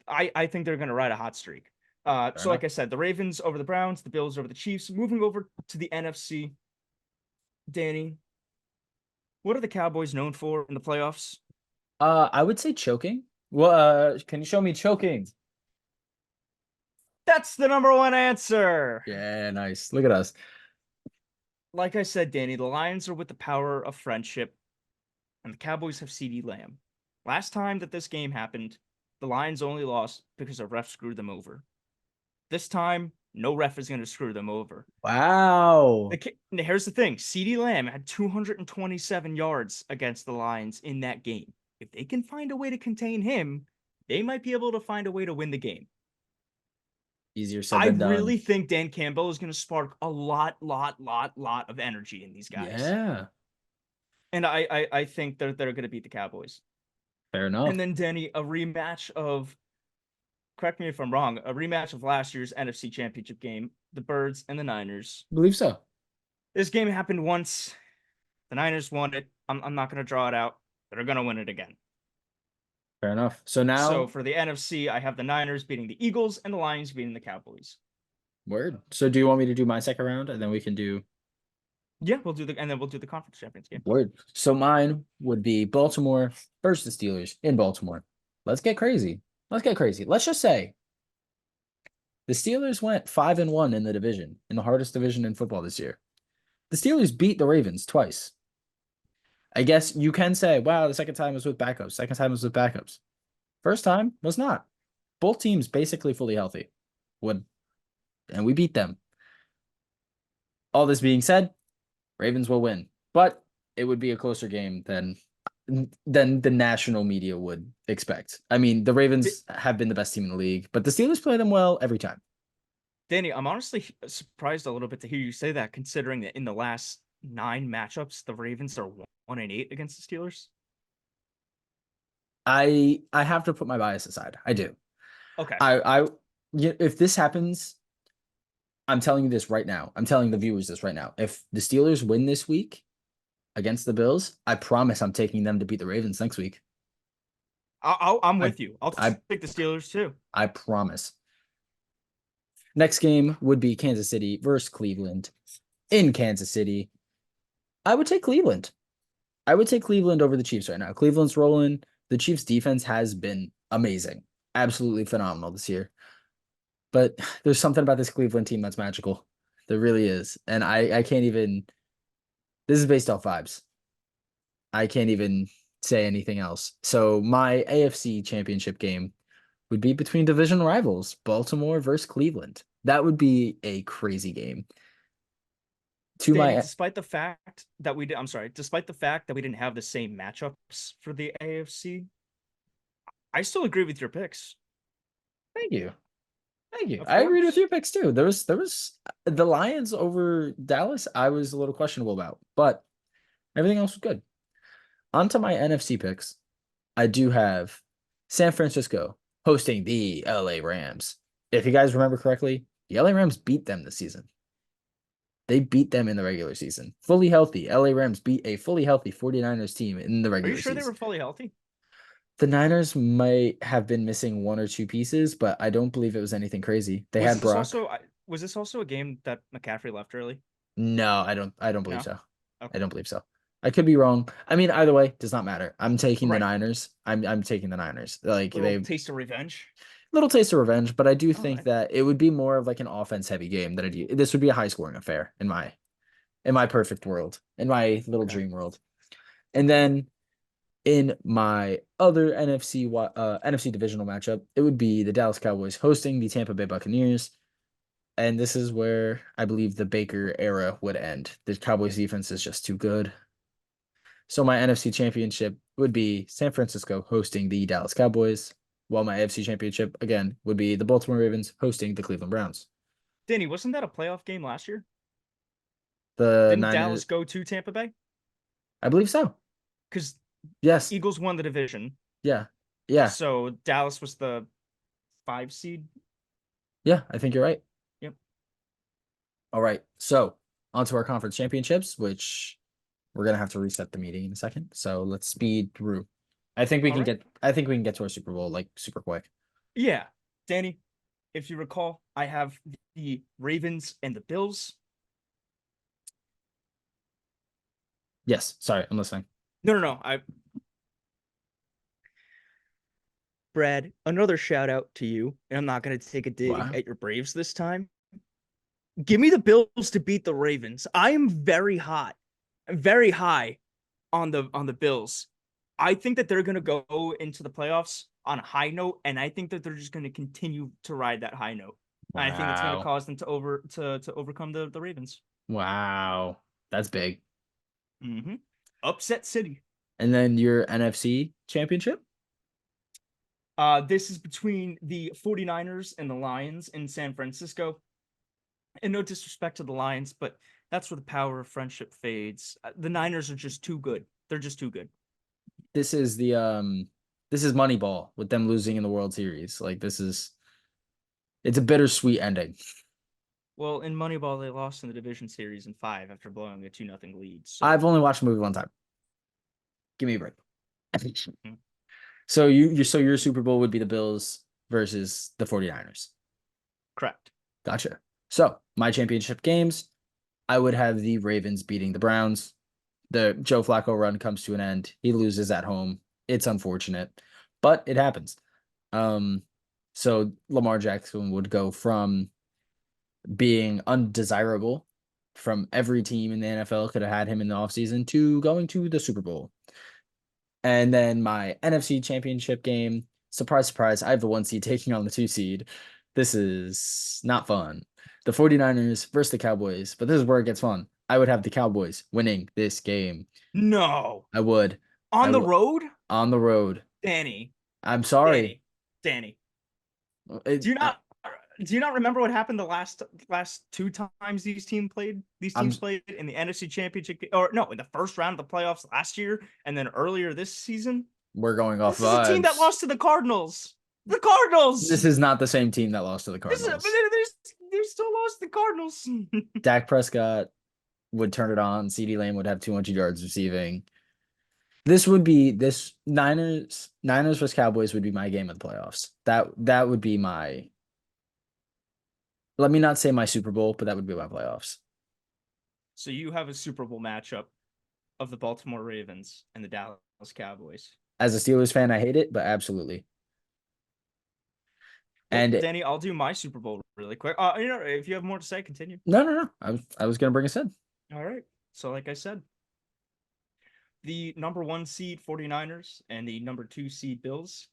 Speaker 1: I think they're gonna ride a hot streak. So like I said, the Ravens over the Browns, the Bills over the Chiefs. Moving over to the NFC, Danny, what are the Cowboys known for in the playoffs?
Speaker 2: I would say choking. Well, can you show me choking?
Speaker 1: That's the number one answer.
Speaker 2: Yeah, nice. Look at us.
Speaker 1: Like I said, Danny, the Lions are with the power of friendship, and the Cowboys have CeeDee Lamb. Last time that this game happened, the Lions only lost because a ref screwed them over. This time, no ref is going to screw them over.
Speaker 2: Wow.
Speaker 1: Here's the thing. CeeDee Lamb had 227 yards against the Lions in that game. If they can find a way to contain him, they might be able to find a way to win the game.
Speaker 2: Easier said
Speaker 1: I
Speaker 2: than done.
Speaker 1: really think Dan Campbell is going to spark a lot of energy in these guys.
Speaker 2: Yeah.
Speaker 1: And I think they're going to beat the Cowboys.
Speaker 2: Fair enough.
Speaker 1: And then, Danny, a rematch of, correct me if I'm wrong, a rematch of last year's NFC Championship game, the Birds and the Niners.
Speaker 2: I believe so.
Speaker 1: This game happened once. The Niners won it. I'm not going to draw it out. They're going to win it again.
Speaker 2: Fair enough. So now,
Speaker 1: So for the NFC, I have the Niners beating the Eagles and the Lions beating the Cowboys.
Speaker 2: word. So do you want me to do my second round and then we can do
Speaker 1: Yeah, we'll do the conference champions game.
Speaker 2: word? So mine would be Baltimore versus the Steelers in Baltimore. Let's get crazy. Let's just say the Steelers went 5-1 in the division, in the hardest division in football this year. The Steelers beat the Ravens twice. I guess you can say, wow, the second time was with backups. First time was not. Both teams basically fully healthy. And we beat them. All this being said, Ravens will win. But it would be a closer game than the national media would expect. I mean, the Ravens have been the best team in the league, but the Steelers play them well every time.
Speaker 1: Danny, I'm honestly surprised a little bit to hear you say that, considering that in the last 9 matchups, the Ravens are 1-8 against the Steelers.
Speaker 2: I have to put my bias aside. I do.
Speaker 1: Okay.
Speaker 2: If this happens, I'm telling you this right now. I'm telling the viewers this right now. If the Steelers win this week against the Bills, I promise I'm taking them to beat the Ravens next week.
Speaker 1: I'm with you. I'll pick the Steelers too.
Speaker 2: I promise. Next game would be Kansas City versus Cleveland. In Kansas City, I would take Cleveland. I would take Cleveland over the Chiefs right now. Cleveland's rolling. The Chiefs' defense has been amazing. Absolutely phenomenal this year. But there's something about this Cleveland team that's magical. There really is. And I can't even... This is based off vibes. I can't even say anything else. So my AFC championship game would be between division rivals, Baltimore versus Cleveland. That would be a crazy game. To
Speaker 1: Danny,
Speaker 2: my
Speaker 1: despite the fact that we did, I'm sorry, despite the fact that we didn't have the same matchups for the AFC, I still agree with your picks.
Speaker 2: thank you. Thank you.
Speaker 1: Of
Speaker 2: I agreed with
Speaker 1: course.
Speaker 2: your picks too. There was the Lions over Dallas, I was a little questionable about, but everything else was good. On to my NFC picks. I do have San Francisco hosting the LA Rams. If you guys remember correctly, the LA Rams beat them this season. They beat them in the regular season. Fully healthy. LA Rams beat a fully healthy 49ers team in the
Speaker 1: Are you
Speaker 2: regular
Speaker 1: sure they
Speaker 2: season.
Speaker 1: were fully healthy?
Speaker 2: The Niners might have been missing one or two pieces, but I don't believe it was anything crazy. They
Speaker 1: Was
Speaker 2: had
Speaker 1: this
Speaker 2: Brock.
Speaker 1: also was this also a game that McCaffrey left early?
Speaker 2: No, I don't believe
Speaker 1: No.
Speaker 2: so. I
Speaker 1: Okay.
Speaker 2: don't believe so. I could be wrong. I mean, either way, does not matter. I'm taking the
Speaker 1: Right.
Speaker 2: Niners. I'm taking the Niners. Like
Speaker 1: Little
Speaker 2: they
Speaker 1: taste of revenge.
Speaker 2: little taste of revenge, but I do
Speaker 1: All
Speaker 2: think
Speaker 1: right.
Speaker 2: that it would be more of like an offense heavy game than this would be a high scoring affair in my perfect world, in my little
Speaker 1: Okay.
Speaker 2: dream world. And then in my other NFC divisional matchup, it would be the Dallas Cowboys hosting the Tampa Bay Buccaneers. And this is where I believe the Baker era would end. The Cowboys defense is just too good. So my NFC championship would be San Francisco hosting the Dallas Cowboys, while my AFC championship again would be the Baltimore Ravens hosting the Cleveland Browns.
Speaker 1: Danny, wasn't that a playoff game last year?
Speaker 2: The
Speaker 1: Didn't
Speaker 2: Niners,
Speaker 1: Dallas go to Tampa Bay?
Speaker 2: I believe so.
Speaker 1: Because
Speaker 2: Yes.
Speaker 1: Eagles won the division.
Speaker 2: Yeah. Yeah.
Speaker 1: So Dallas was the 5 seed.
Speaker 2: Yeah. I think you're right.
Speaker 1: Yep.
Speaker 2: All right. So on to our conference championships, which we're gonna have to reset the meeting in a second. So let's speed through.
Speaker 1: All right.
Speaker 2: I think we can get to our Super Bowl like super quick.
Speaker 1: Yeah. Danny, if you recall, I have the Ravens and the Bills.
Speaker 2: Yes. Sorry, I'm listening.
Speaker 1: No. Brad, another shout out to you. And I'm not going to take a dig
Speaker 2: Wow.
Speaker 1: at your Braves this time. Give me the Bills to beat the Ravens. I am very high on the Bills. I think that they're going to go into the playoffs on a high note, and I think that they're just going to continue to ride that high note. And I think that's going to
Speaker 2: Wow.
Speaker 1: cause them to overcome the Ravens.
Speaker 2: Wow. That's big.
Speaker 1: Mm-hmm. Upset City.
Speaker 2: And then your NFC championship?
Speaker 1: This is between the 49ers and the Lions in San Francisco. And no disrespect to the Lions, but that's where the power of friendship fades. The Niners are just too good. They're just too good.
Speaker 2: This is Moneyball with them losing in the World Series. Like it's a bittersweet ending.
Speaker 1: Well, in Moneyball, they lost in the division series in 5 after blowing a 2-0 lead. So
Speaker 2: I've only watched the movie one time. Give me a break.
Speaker 1: Mhm.
Speaker 2: So your Super Bowl would be the Bills versus the 49ers.
Speaker 1: Correct.
Speaker 2: Gotcha. So my championship games, I would have the Ravens beating the Browns. The Joe Flacco run comes to an end. He loses at home. It's unfortunate, but it happens. So Lamar Jackson would go from being undesirable from every team in the NFL could have had him in the offseason to going to the Super Bowl. And then my NFC championship game, surprise, surprise, I have the 1 seed taking on the 2 seed. This is not fun. The 49ers versus the Cowboys, but this is where it gets fun. I would have the Cowboys winning this game.
Speaker 1: No.
Speaker 2: I would.
Speaker 1: On the road?
Speaker 2: On the road.
Speaker 1: Danny.
Speaker 2: I'm sorry.
Speaker 1: Danny.
Speaker 2: It,
Speaker 1: Do you not remember what happened the last 2 times these
Speaker 2: I'm
Speaker 1: teams played in the NFC Championship, or no, in the first round of the playoffs last year and then earlier this season?
Speaker 2: we're going off
Speaker 1: This is a team that
Speaker 2: vibes.
Speaker 1: lost to the Cardinals. The Cardinals.
Speaker 2: This is not the same team that lost to the
Speaker 1: But
Speaker 2: Cardinals.
Speaker 1: they still lost to the Cardinals.
Speaker 2: Dak Prescott would turn it on. CeeDee Lamb would have 200 yards receiving. This Niners versus Cowboys would be my game of the playoffs. That would be my, let me not say my Super Bowl, but that would be my playoffs.
Speaker 1: So you have a Super Bowl matchup of the Baltimore Ravens and the Dallas Cowboys.
Speaker 2: As a Steelers fan, I hate it, but absolutely.
Speaker 1: Well,
Speaker 2: And
Speaker 1: Danny, I'll do my Super Bowl really quick. If you have more to say, continue.
Speaker 2: no. I was gonna bring us in.
Speaker 1: All right. So, like I said, the number 1 seed 49ers and the number 2 seed Bills.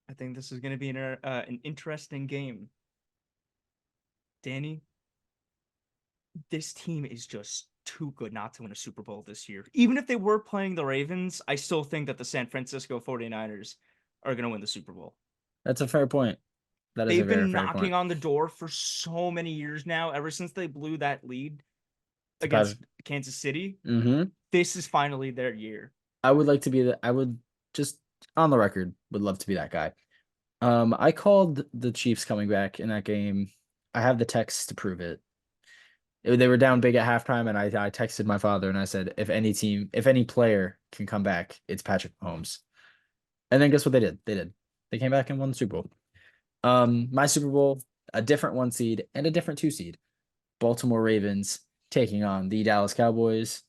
Speaker 1: I think this is going to be an interesting game. Danny, this team is just too good not to win a Super Bowl this year. Even if they were playing the Ravens, I still think that the San Francisco 49ers are going to win the Super Bowl.
Speaker 2: That's a fair point. That is a
Speaker 1: They've
Speaker 2: very
Speaker 1: been
Speaker 2: fair point.
Speaker 1: knocking on the door for so many years now, ever since they blew that lead
Speaker 2: To
Speaker 1: against Kansas City.
Speaker 2: Mm-hmm.
Speaker 1: This is finally their year.
Speaker 2: I would like to be I would just on the record would love to be that guy. I called the Chiefs coming back in that game. I have the text to prove it. They were down big at halftime, and I texted my father and I said, if any player can come back, it's Patrick Mahomes. And then guess what they did? They did. They came back and won the Super Bowl. My Super Bowl, a different 1 seed and a different 2 seed. Baltimore Ravens taking on the Dallas Cowboys.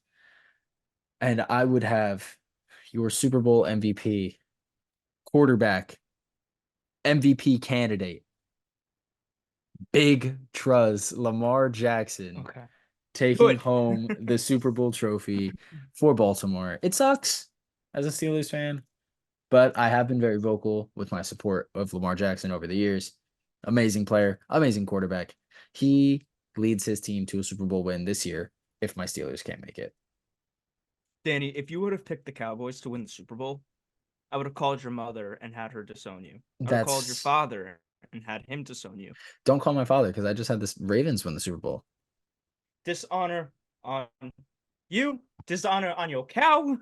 Speaker 2: And I would have your Super Bowl MVP, quarterback, MVP candidate, Big Truz, Lamar Jackson,
Speaker 1: Okay.
Speaker 2: taking
Speaker 1: Good.
Speaker 2: home the Super Bowl trophy for Baltimore. It sucks as a Steelers fan, but I have been very vocal with my support of Lamar Jackson over the years. Amazing player, amazing quarterback. He leads his team to a Super Bowl win this year if my Steelers can't make it.
Speaker 1: Danny, if you would have picked the Cowboys to win the Super Bowl, I would have called your mother and had her disown you. I would have called your father and had him disown you.
Speaker 2: Don't call my father because I just had this Ravens win the Super Bowl.
Speaker 1: Dishonor on you, dishonor on your cow.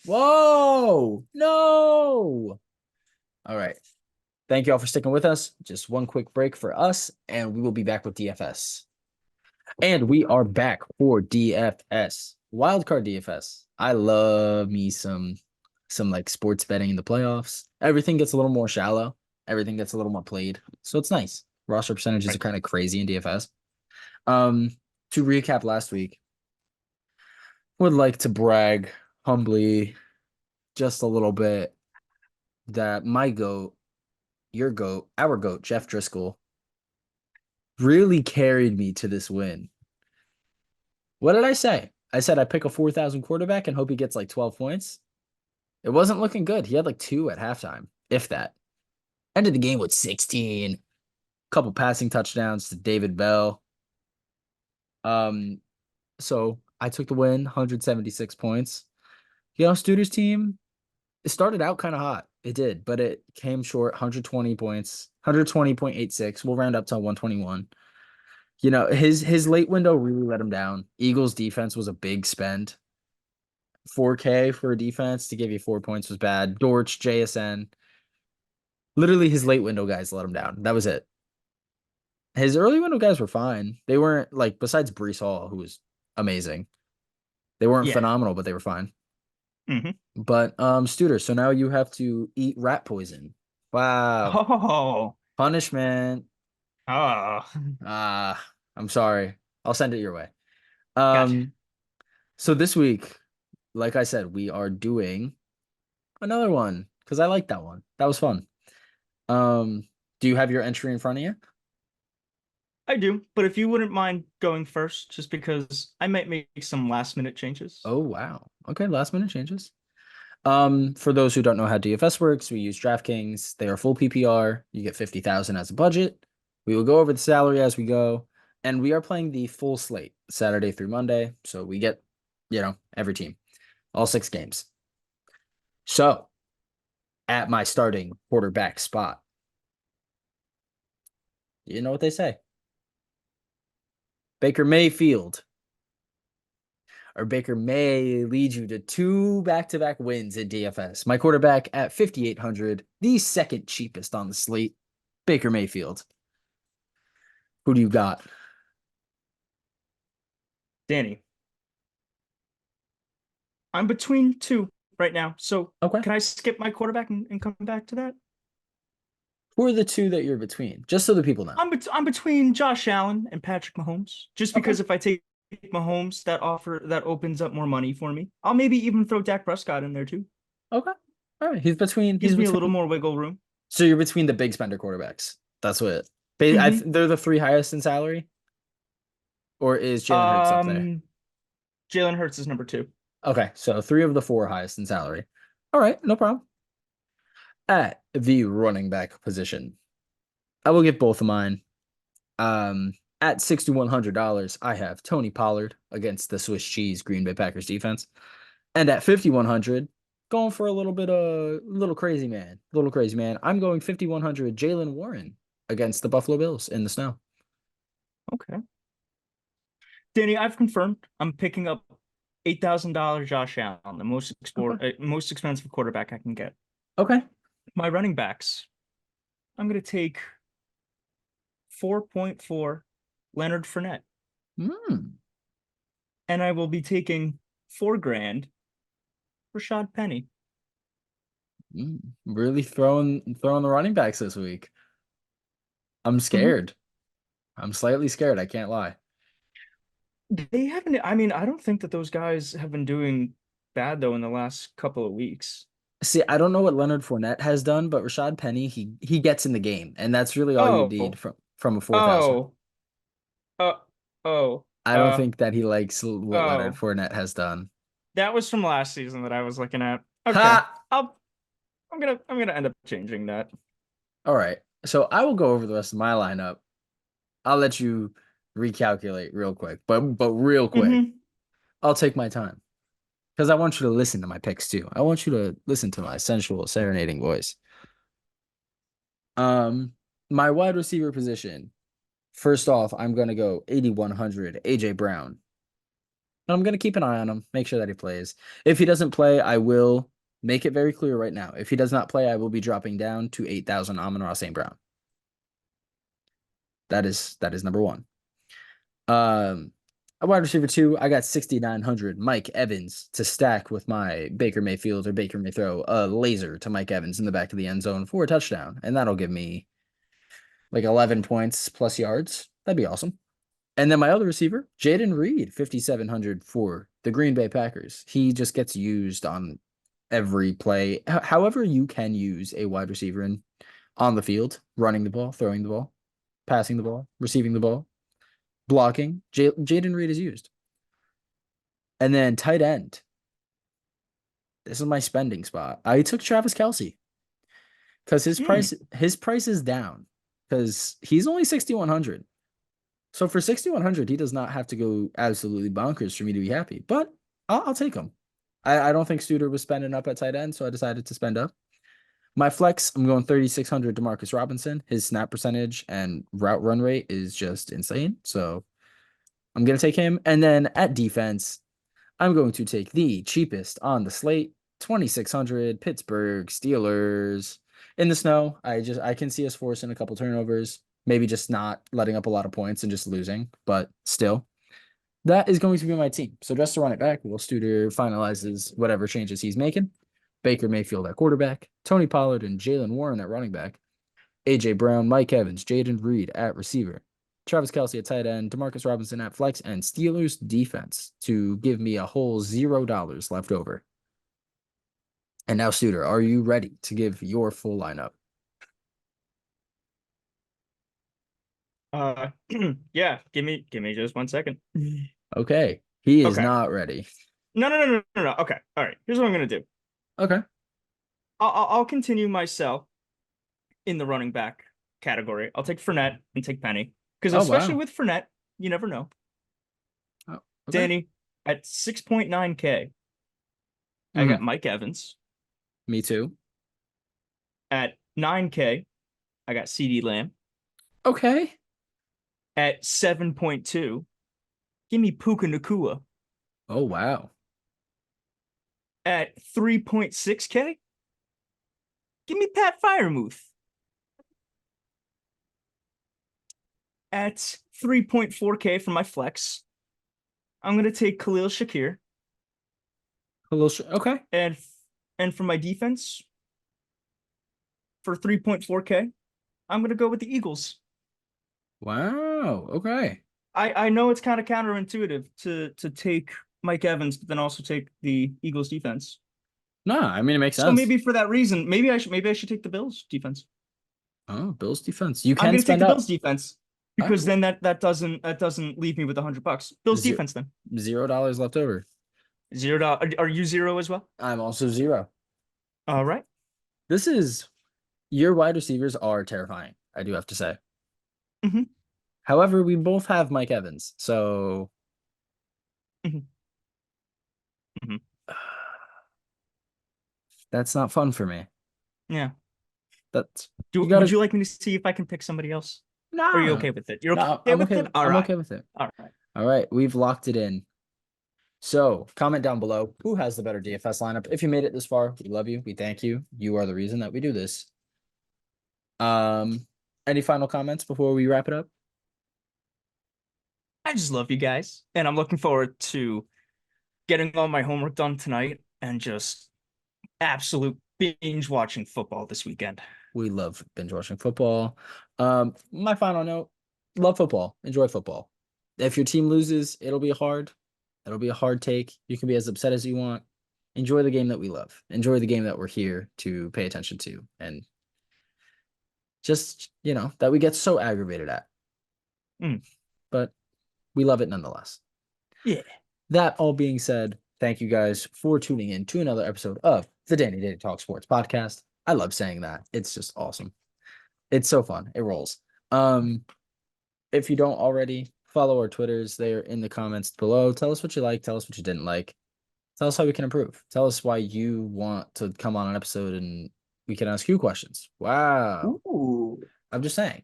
Speaker 2: Whoa, no. All right. Thank you all for sticking with us. Just one quick break for us, and we will be back with DFS. And we are back for DFS. Wildcard DFS. I love me some like sports betting in the playoffs. Everything gets a little more shallow. Everything gets a little more played. So it's nice. Roster percentages are kind of crazy in DFS. To recap last week, would like to brag humbly just a little bit that my goat, your goat, our goat, Jeff Driscoll, really carried me to this win. What did I say? I said I pick a 4,000 quarterback and hope he gets like 12 points. It wasn't looking good. He had like 2 at halftime, if that. Ended the game with 16. Couple passing touchdowns to David Bell. So I took the win, 176 points. Studer's team, it started out kind of hot. It did, but it came short, 120 points, 120.86. We'll round up to 121. His late window really let him down. Eagles defense was a big spend. 4K for a defense to give you 4 points was bad. Dortch, JSN. Literally his late window guys let him down. That was it. His early window guys were fine. They weren't like, besides Breece Hall, who was amazing. They weren't phenomenal, but they were fine.
Speaker 1: Mm-hmm.
Speaker 2: But Studer, so now you have to eat rat poison. Wow.
Speaker 1: Oh.
Speaker 2: Punishment.
Speaker 1: Oh.
Speaker 2: I'm sorry. I'll send it your way.
Speaker 1: Gotcha.
Speaker 2: So this week, like I said, we are doing another one because I like that one. That was fun. Do you have your entry in front of you?
Speaker 1: I do, but if you wouldn't mind going first, just because I might make some last minute changes.
Speaker 2: Oh, wow. Okay, last minute changes. For those who don't know how DFS works, we use DraftKings. They are full PPR. You get 50,000 as a budget. We will go over the salary as we go, and we are playing the full slate Saturday through Monday. So we get, every team, all 6 games. So at my starting quarterback spot, you know what they say. Baker Mayfield, or Baker may lead you to 2 back-to-back wins in DFS. My quarterback at 5,800, the second cheapest on the slate, Baker Mayfield. Who do you got?
Speaker 1: Danny. I'm between 2 right now. So
Speaker 2: Okay.
Speaker 1: can I skip my quarterback and come back to that?
Speaker 2: Who are the 2 that you're between? Just so the people know.
Speaker 1: I'm between Josh Allen and Patrick Mahomes. Just because if I take Mahomes, that opens up more money for me. I'll maybe even throw Dak Prescott in there too.
Speaker 2: Okay. All right. Gives me
Speaker 1: a little more wiggle room.
Speaker 2: So you're between the big spender quarterbacks. That's what they're the 3 highest in salary? Or is Jalen Hurts up there?
Speaker 1: Jalen Hurts is number 2.
Speaker 2: Okay, so three of the four highest in salary. All right, no problem. At the running back position, I will get both of mine. Um, at $6,100, I have Tony Pollard against the Swiss cheese Green Bay Packers defense, and at 5,100, going for a little bit of little crazy man. I'm going 5,100 Jalen Warren against the Buffalo Bills in the snow.
Speaker 1: Okay. Danny, I've confirmed I'm picking up $8,000 Josh Allen, the most expensive quarterback I can get.
Speaker 2: Okay.
Speaker 1: My running backs, I'm gonna take 4.4 Leonard Fournette,
Speaker 2: Hmm.
Speaker 1: and I will be taking $4,000 Rashad Penny.
Speaker 2: Really throwing the running backs this week. I'm
Speaker 1: Mhm.
Speaker 2: scared. I'm slightly scared. I can't lie.
Speaker 1: They haven't. I mean, I don't think that those guys have been doing bad though in the last couple of weeks.
Speaker 2: See, I don't know what Leonard Fournette has done, but Rashad Penny, he gets in the game, and that's really all you need
Speaker 1: Oh,
Speaker 2: from a 4,000.
Speaker 1: oh, uh, oh,
Speaker 2: I don't
Speaker 1: uh,
Speaker 2: think that he likes what Leonard
Speaker 1: oh.
Speaker 2: Fournette has done.
Speaker 1: That was from last season that I was looking at. Okay,
Speaker 2: Ha!
Speaker 1: I'll. I'm gonna end up changing that.
Speaker 2: All right. So I will go over the rest of my lineup. I'll let you recalculate real quick, but real quick.
Speaker 1: Mm-hmm.
Speaker 2: I'll take my time because I want you to listen to my picks too. I want you to listen to my sensual serenading voice. Um, my wide receiver position. First off, I'm gonna go 8,100 AJ Brown. I'm gonna keep an eye on him, make sure that he plays. If he doesn't play, I will make it very clear right now. If he does not play, I will be dropping down to 8,000 Amon-Ra St. Brown. That is number one. A wide receiver two, I got 6,900 Mike Evans to stack with my Baker Mayfield, or Baker may throw a laser to Mike Evans in the back of the end zone for a touchdown, and that'll give me like 11 points plus yards. That'd be awesome. And then my other receiver, Jaden Reed, 5,700 for the Green Bay Packers. He just gets used on every play. However, you can use a wide receiver in on the field, running the ball, throwing the ball, passing the ball, receiving the ball, blocking. Jaden Reed is used. And then tight end. This is my spending spot. I took Travis Kelce because
Speaker 1: Hmm.
Speaker 2: his price is down because he's only 6,100. So for 6,100, he does not have to go absolutely bonkers for me to be happy. But I'll take him. I don't think Studer was spending up at tight end, so I decided to spend up. My flex, I'm going 3,600 Demarcus Robinson. His snap percentage and route run rate is just insane. So I'm going to take him. And then at defense, I'm going to take the cheapest on the slate, 2,600 Pittsburgh Steelers. In the snow, I can see us forcing a couple turnovers, maybe just not letting up a lot of points and just losing, but still. That is going to be my team. So just to run it back, Will Studer finalizes whatever changes he's making. Baker Mayfield at quarterback, Tony Pollard and Jalen Warren at running back, AJ Brown, Mike Evans, Jaden Reed at receiver, Travis Kelce at tight end, Demarcus Robinson at flex, and Steelers defense to give me a whole $0 left over. And now, Studer, are you ready to give your full lineup?
Speaker 1: Uh, yeah. Give me just 1 second.
Speaker 2: Okay. He is
Speaker 1: Okay.
Speaker 2: not ready.
Speaker 1: No, no, no, no, no, no. Okay. All right. Here's what I'm gonna do.
Speaker 2: Okay.
Speaker 1: I'll continue myself in the running back category. I'll take Fournette and take Penny because
Speaker 2: Oh,
Speaker 1: especially
Speaker 2: wow.
Speaker 1: with Fournette, you never know.
Speaker 2: Oh, okay.
Speaker 1: Danny at 6.9K, I got
Speaker 2: Mhm.
Speaker 1: Mike Evans.
Speaker 2: Me too.
Speaker 1: At 9K, I got CD Lamb.
Speaker 2: Okay.
Speaker 1: At 7.2, give me Puka Nakua.
Speaker 2: Oh, wow.
Speaker 1: At 3.6K, give me Pat Firemouth. At 3.4K for my flex, I'm gonna take Khalil Shakir.
Speaker 2: Okay.
Speaker 1: And for my defense, for 3.4K, I'm gonna go with the Eagles.
Speaker 2: Wow. Okay.
Speaker 1: I know it's kind of counterintuitive to take Mike Evans, but then also take the Eagles defense.
Speaker 2: No, I mean, it makes
Speaker 1: So
Speaker 2: sense.
Speaker 1: maybe for that reason, maybe I should take the Bills defense.
Speaker 2: Oh, Bills defense. You
Speaker 1: I'm
Speaker 2: can
Speaker 1: gonna take
Speaker 2: spend
Speaker 1: the Bills
Speaker 2: up.
Speaker 1: defense
Speaker 2: All right.
Speaker 1: because then that doesn't leave me with $100. Bills
Speaker 2: Zero,
Speaker 1: defense then.
Speaker 2: $0 left over.
Speaker 1: Are you 0 as well?
Speaker 2: I'm also 0.
Speaker 1: All right.
Speaker 2: This is your wide receivers are terrifying, I do have to say.
Speaker 1: Mhm.
Speaker 2: However, we both have Mike Evans, so
Speaker 1: Mhm. Mhm.
Speaker 2: that's not fun for me.
Speaker 1: Yeah.
Speaker 2: That's you
Speaker 1: Would
Speaker 2: gotta
Speaker 1: you like me to see if I can pick somebody else? Or are you
Speaker 2: no,
Speaker 1: okay with it? You're
Speaker 2: no,
Speaker 1: okay
Speaker 2: I'm
Speaker 1: with
Speaker 2: okay.
Speaker 1: it? All
Speaker 2: I'm
Speaker 1: right.
Speaker 2: okay with it.
Speaker 1: All right.
Speaker 2: All right, we've locked it in. So comment down below who has the better DFS lineup. If you made it this far, we love you. We thank you. You are the reason that we do this. Any final comments before we wrap it up?
Speaker 1: I just love you guys. And I'm looking forward to getting all my homework done tonight and just absolute binge watching football this weekend.
Speaker 2: We love binge watching football. My final note: love football. Enjoy football. If your team loses, it'll be hard. It'll be a hard take. You can be as upset as you want. Enjoy the game that we love. Enjoy the game that we're here to pay attention to, and just that we get so aggravated at.
Speaker 1: Mm.
Speaker 2: But we love it nonetheless.
Speaker 1: Yeah.
Speaker 2: That all being said, thank you guys for tuning in to another episode of the Danny Daily Talk Sports Podcast. I love saying that. It's just awesome. It's so fun. It rolls. If you don't already, follow our Twitters. They're in the comments below. Tell us what you like. Tell us what you didn't like. Tell us how we can improve. Tell us why you want to come on an episode and we can ask you questions. Wow.
Speaker 1: Ooh.
Speaker 2: I'm just saying.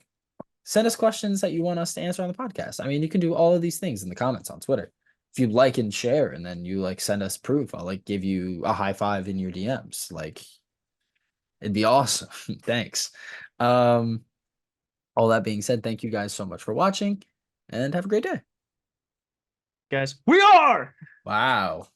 Speaker 2: Send us questions that you want us to answer on the podcast. I mean, you can do all of these things in the comments on Twitter. If you like and share and then you send us proof, I'll give you a high five in your DMs. It'd be awesome. Thanks. All that being said, thank you guys so much for watching and have a great day.
Speaker 1: Guys, we are.
Speaker 2: Wow.